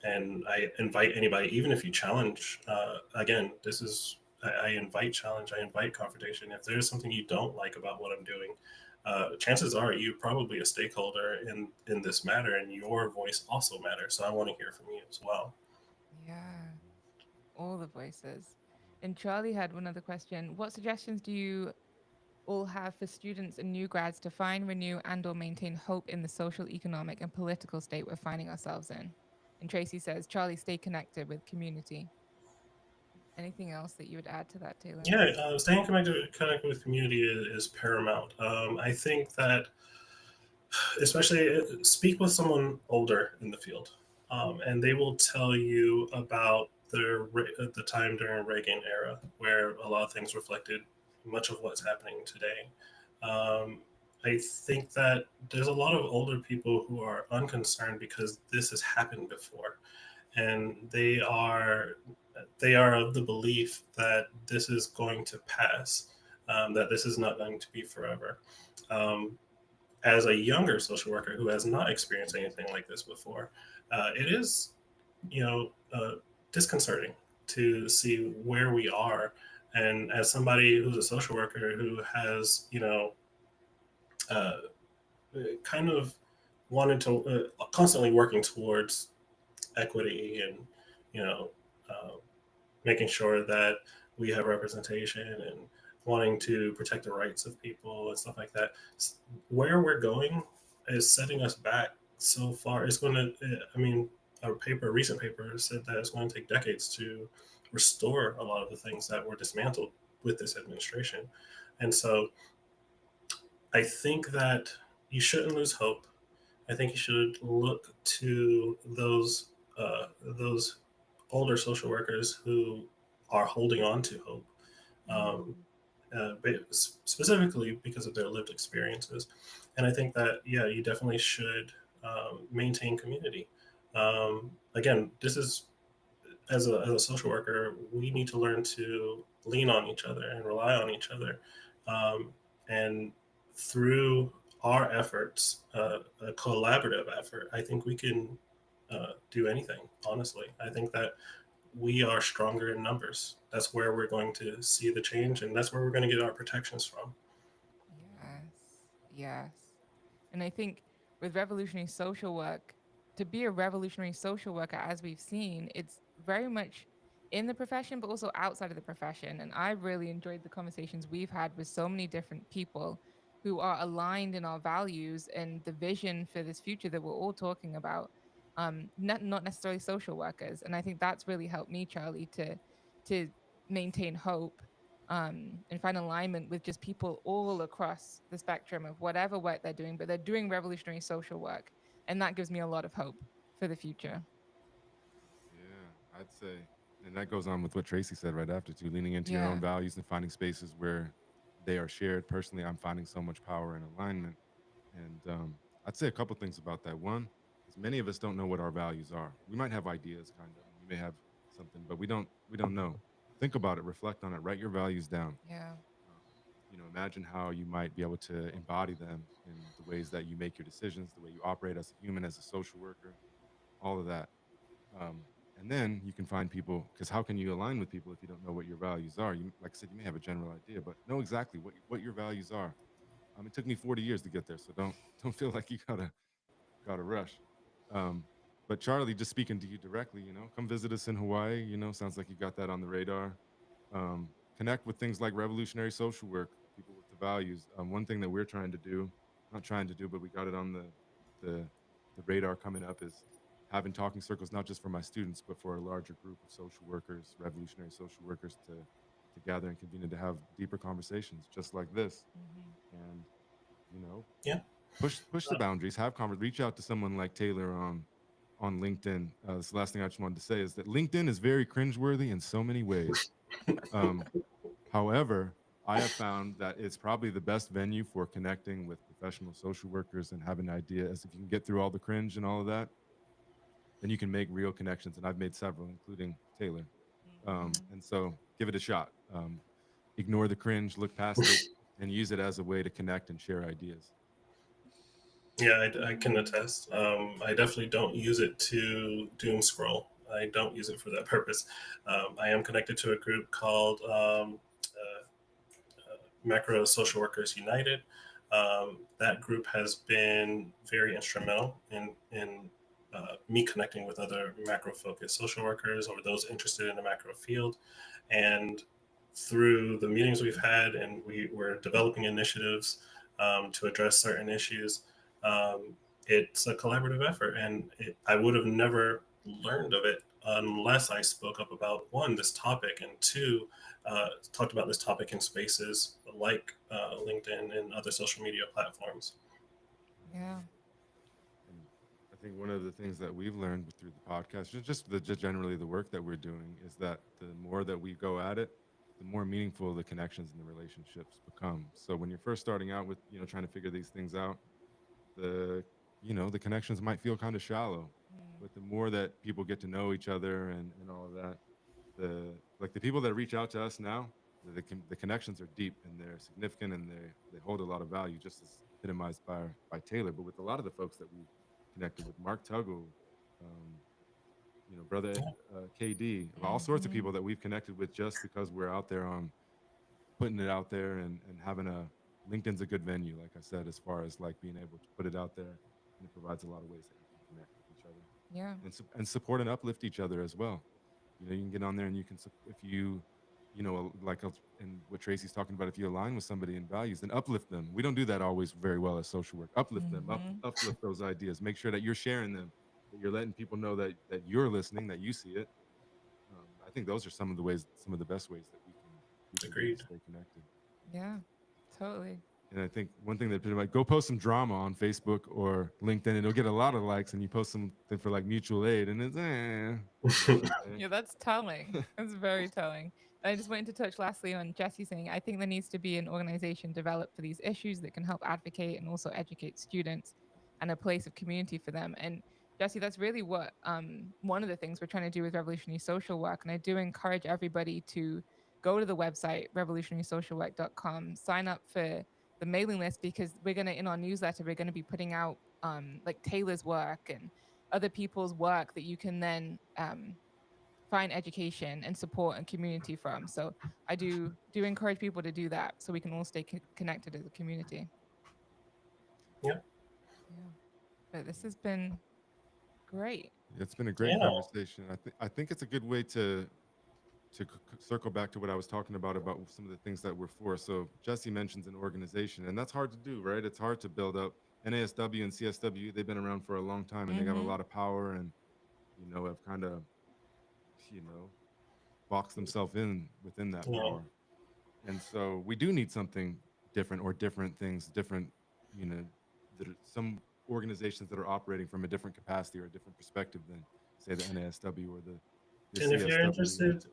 Speaker 2: and I invite anybody, even if you challenge. Again, this is I invite challenge. I invite confrontation. If there's something you don't like about what I'm doing, chances are you're probably a stakeholder in this matter, and your voice also matters. So I want to hear from you as well.
Speaker 1: Yeah, all the voices. And Charlie had one other question. What suggestions do you all have for students and new grads to find, renew, and/or maintain hope in the social, economic, and political state we're finding ourselves in? And Tracy says, Charlie, stay connected with community. Anything else that you would add to that, Taylor?
Speaker 2: Yeah, staying connected with community is paramount. I think that especially speak with someone older in the field, and they will tell you about the time during Reagan era where a lot of things reflected much of what's happening today. Um, I think that there's a lot of older people who are unconcerned because this has happened before, and they are of the belief that this is going to pass, that this is not going to be forever. Um, as a younger social worker who has not experienced anything like this before, it is, you know, disconcerting to see where we are. And as somebody who's a social worker who has, uh, kind of wanted to constantly working towards equity and, you know, uh, making sure that we have representation and wanting to protect the rights of people and stuff like that. Where we're going is setting us back so far. It's going to, I mean, a recent paper said that it's going to take decades to restore a lot of the things that were dismantled with this administration. And so I think that you shouldn't lose hope. I think you should look to those older social workers who are holding on to hope, um,
Speaker 1: Mm.
Speaker 2: specifically because of their lived experiences. And I think that yeah, you definitely should maintain community. Again, this is as a social worker, we need to learn to lean on each other and rely on each other. Um, and through our efforts, a collaborative effort, I think we can do anything, honestly. I think that we are stronger in numbers. That's where we're going to see the change, and that's where we're going to get our protections from.
Speaker 1: Yes, yes. And I think with revolutionary social work, to be a revolutionary social worker, as we've seen, it's very much in the profession, but also outside of the profession. And I really enjoyed the conversations we've had with so many different people who are aligned in our values and the vision for this future that we're all talking about. Not necessarily social workers. And I think that's really helped me, Charlie, to maintain hope and find alignment with just people all across the spectrum of whatever work they're doing, but they're doing revolutionary social work. And that gives me a lot of hope for the future.
Speaker 3: Yeah, I'd say, and that goes on with what Tracy said right after too, leaning into your
Speaker 1: Yeah.
Speaker 3: own values and finding spaces where they are shared. Personally, I'm finding so much power and alignment. And I'd say a couple things about that. One is many of us don't know what our values are. We might have ideas, kind of, and you may have something, but we don't know. Think about it, reflect on it, write your values down.
Speaker 1: Yeah.
Speaker 3: Um, imagine how you might be able to embody them in the ways that you make your decisions, the way you operate as a human, as a social worker, all of that. Um, and then you can find people, because how can you align with people if you don't know what your values are? You, like I said, you may have a general idea, but know exactly what your values are. It took me 40 years to get there, so don't feel like you gotta rush. Um, but Charlie, just speaking to you directly, come visit us in Hawaii. Sounds like you got that on the radar. Connect with things like revolutionary social work, people with the values. One thing that we're trying to do, not trying to do, but we got it on the the radar coming up is having talking circles, not just for my students, but for a larger group of social workers, revolutionary social workers, to gather and convene and to have deeper conversations, just like this.
Speaker 1: Hmm.
Speaker 3: And you know,
Speaker 2: Yeah.
Speaker 3: push the boundaries, reach out to someone like Taylor on LinkedIn. This is the last thing I just wanted to say is that LinkedIn is very cringeworthy in so many ways. Um, However, I have found that it's probably the best venue for connecting with professional social workers and having an idea as if you can get through all the cringe and all of that, then you can make real connections. And I've made several, including Taylor.
Speaker 1: Hmm.
Speaker 3: And so give it a shot. Ignore the cringe, look past it, and use it as a way to connect and share ideas.
Speaker 2: Yeah, I can attest. I definitely don't use it to doom scroll. I don't use it for that purpose. I am connected to a group called Macro Social Workers United. That group has been very instrumental in me connecting with other macro focused social workers or those interested in the macro field. And through the meetings we've had, and we're developing initiatives to address certain issues. It's a collaborative effort, and I would have never learned of it unless I spoke up about one, this topic, and two, talked about this topic in spaces like LinkedIn and other social media platforms.
Speaker 1: Yeah.
Speaker 3: And I think one of the things that we've learned through the podcast, just generally the work that we're doing, is that the more that we go at it, the more meaningful the connections and the relationships become. So when you're first starting out with, trying to figure these things out, the the connections might feel kind of shallow,
Speaker 1: Mm.
Speaker 3: but the more that people get to know each other and all of that, the people that reach out to us now, the connections are deep and they're significant and they hold a lot of value, just as epitomized by Taylor. But with a lot of the folks that we've connected with, Mark Tuggle, um, brother
Speaker 2: Yeah,
Speaker 3: KD, all sorts of
Speaker 1: Hmm.
Speaker 3: people that we've connected with just because we're out there on putting it out there and having a LinkedIn's a good venue, like I said, as far as like being able to put it out there, and it provides a lot of ways that you can connect with each other
Speaker 1: Yeah.
Speaker 3: and support and uplift each other as well. You can get on there and you can if you like and what Tracy's talking about, if you align with somebody in values, then uplift them. We don't do that always very well as social work. Uplift them,
Speaker 1: Hmm.
Speaker 3: uplift those ideas. Make sure that you're sharing them, that you're letting people know that you're listening, that you see it. I think those are some of the best ways that we can do to
Speaker 2: agreed.
Speaker 3: stay connected.
Speaker 1: Yeah. Totally.
Speaker 3: And I think one thing that like go post some drama on Facebook or LinkedIn, and it'll get a lot of likes. And you post something for like mutual aid, and it's you know what I'm saying?
Speaker 1: Yeah, that's telling. That's very telling. I just wanted to touch lastly on Jesse saying, I think there needs to be an organization developed for these issues that can help advocate and also educate students and a place of community for them. And Jesse, that's really what one of the things we're trying to do with revolutionary social work. And I do encourage everybody to go to the website, revolutionarysocialwork.com, sign up for the mailing list because we're going to, in our newsletter, we're going to be putting out like Taylor's work and other people's work that you can then find education and support and community from. So I do encourage people to do that so we can all stay connected as a community.
Speaker 2: Yeah,
Speaker 1: Yeah. But this has been great.
Speaker 3: It's been a great
Speaker 2: yeah,
Speaker 3: conversation. I think it's a good way to circle back to what I was talking about some of the things that we're for. So Jesse mentions an organization, and that's hard to do, right? It's hard to build up. NASW and CSW, they've been around for a long time, and they have a
Speaker 1: Mm-hmm.
Speaker 3: lot of power, and have kind of you know boxed themselves in within that
Speaker 2: yeah,
Speaker 3: power. And so we do need something different or different things, different, you know, that some organizations that are operating from a different capacity or a different perspective than, say, the NASW or the
Speaker 2: And if you're
Speaker 3: CSW.
Speaker 2: interested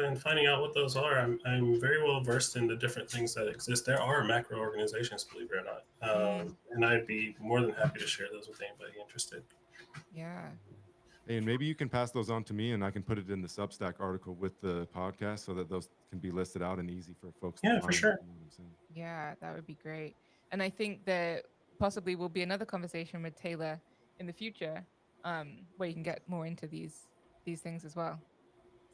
Speaker 2: in finding out what those are, I'm very well versed in the different things that exist. There are macro organizations, believe it or not,
Speaker 1: Mm,
Speaker 2: and I'd be more than happy to share those with anybody interested.
Speaker 1: yeah.
Speaker 3: Hey, and maybe you can pass those on to me, and I can put it in the Substack article with the podcast, so that those can be listed out and easy for folks to
Speaker 2: Yeah, for
Speaker 3: find.
Speaker 2: sure.
Speaker 3: You know what I'm saying?
Speaker 1: Yeah, that would be great. And I think that possibly will be another conversation with Taylor in the future, where you can get more into these things as well.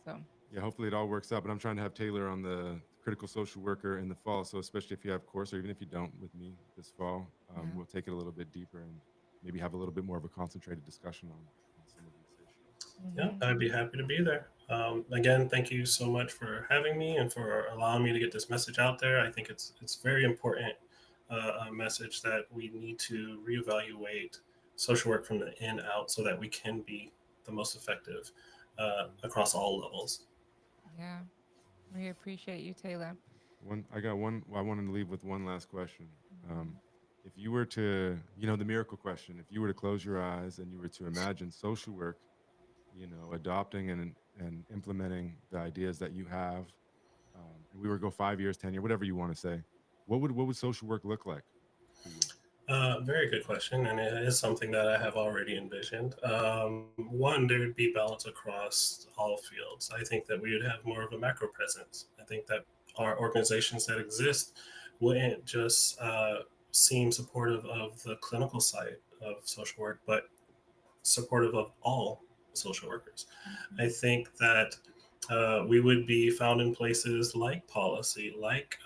Speaker 1: So
Speaker 3: Yeah, hopefully it all works out. But I'm trying to have Taylor on the critical social worker in the fall. So especially if you have course, or even if you don't with me this fall,
Speaker 1: yeah.
Speaker 3: we'll take it a little bit deeper and maybe have a little bit more of a concentrated discussion on some of these issues.
Speaker 2: Yeah,
Speaker 1: Hmm.
Speaker 2: I'd be happy to be there. Again, thank you so much for having me and for allowing me to get this message out there. I think it's very important a message that we need to reevaluate social work from the in out so that we can be the most effective across all levels.
Speaker 1: Yeah. We appreciate you, Taylor.
Speaker 3: I got one. Well, I wanted to leave with one last question. If you were to, the miracle question, if you were to close your eyes and you were to imagine social work, adopting and implementing the ideas that you have, and we were to go 5 years, 10 years, whatever you want to say, what would social work look like for you?
Speaker 2: Very good question, and it is something that I have already envisioned. One, there would be balance across all fields. I think that we would have more of a macro presence. I think that our organizations that exist wouldn't just seem supportive of the clinical side of social work, but supportive of all social workers. I
Speaker 1: Mhm.
Speaker 2: think that we would be found in places like policy, like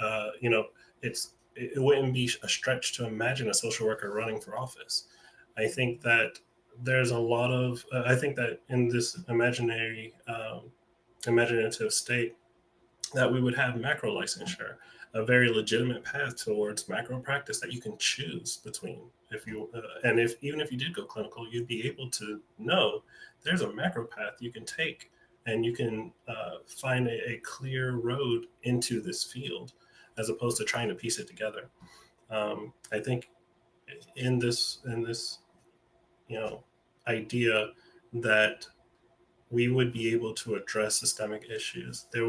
Speaker 2: it wouldn't be a stretch to imagine a social worker running for office. I think that there's a lot of I think that in this imaginative state that we would have macro licensure, a very legitimate path towards macro practice that you can choose between. If you and if even if you did go clinical, you'd be able to know there's a macro path you can take, and you can find a clear road into this field, as opposed to trying to piece it together. I think in this you know idea that we would be able to address systemic issues. It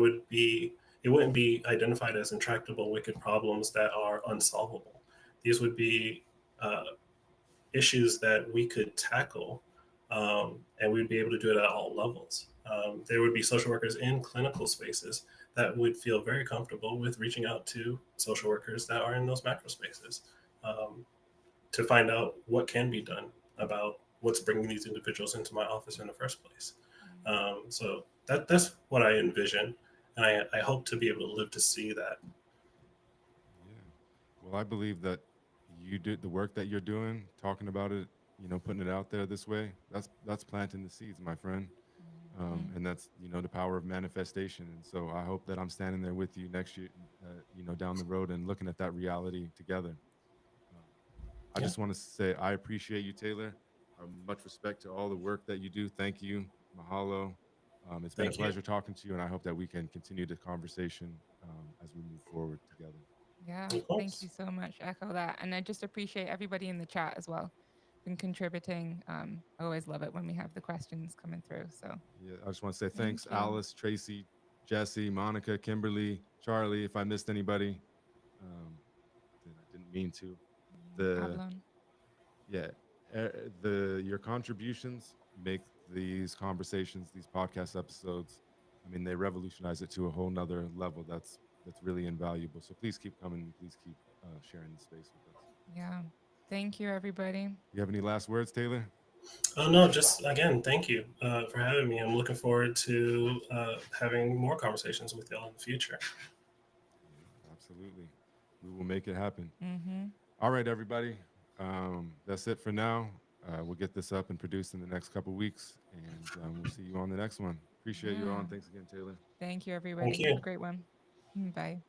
Speaker 2: wouldn't be identified as intractable, wicked problems that are unsolvable. These would be uh, issues that we could tackle, and we'd be able to do it at all levels. There would be social workers in clinical spaces that would feel very comfortable with reaching out to social workers that are in those macro spaces, um, to find out what can be done about what's bringing these individuals into my office in the first place. So that's what I envision, and I hope to be able to live to see that.
Speaker 3: Yeah. Well, I believe that you did the work that you're doing, talking about it, putting it out there this way. That's planting the seeds, my friend.
Speaker 1: Mhm.
Speaker 3: And that's the power of manifestation. And so I hope that I'm standing there with you next year, down the road and looking at that reality together. Um, I
Speaker 2: Yeah,
Speaker 3: just want to say I appreciate you, Taylor. Much respect to all the work that you do. Thank you, mahalo. It's been a
Speaker 2: thank you.
Speaker 3: pleasure talking to you, and I hope that we can continue the conversation as we move forward together.
Speaker 1: Yeah,
Speaker 2: Of
Speaker 1: thank you
Speaker 2: course.
Speaker 1: so much. Echo that. And I just appreciate everybody in the chat as well, been contributing. I always love it when we have the questions coming through. So
Speaker 3: Yeah, I just want to say thanks,
Speaker 1: thank you.
Speaker 3: Alice, Tracy, Jesse, Monica, Kimberly, Charlie. If I missed anybody, um, then I didn't mean to. The
Speaker 1: Avalon.
Speaker 3: yeah, your contributions make these conversations, these podcast episodes. I mean, they revolutionize it to a whole nother level. That's really invaluable. So please keep coming. And please keep sharing the space with us.
Speaker 1: Yeah. Thank you, everybody.
Speaker 3: You have any last words, Taylor?
Speaker 2: Oh no, just again, thank you for having me. I'm looking forward to having more conversations with y'all in the future.
Speaker 3: Yeah, absolutely. We will make it happen.
Speaker 1: Mm-hmm.
Speaker 3: All right, everybody. That's it for now. We'll get this up and produced in the next couple weeks, and we'll see you on the next one. Appreciate you all,
Speaker 1: Yeah.
Speaker 3: and thanks again, Taylor.
Speaker 1: Thank you,
Speaker 2: Thank
Speaker 1: everybody. Have
Speaker 2: you.
Speaker 1: a great one. Bye.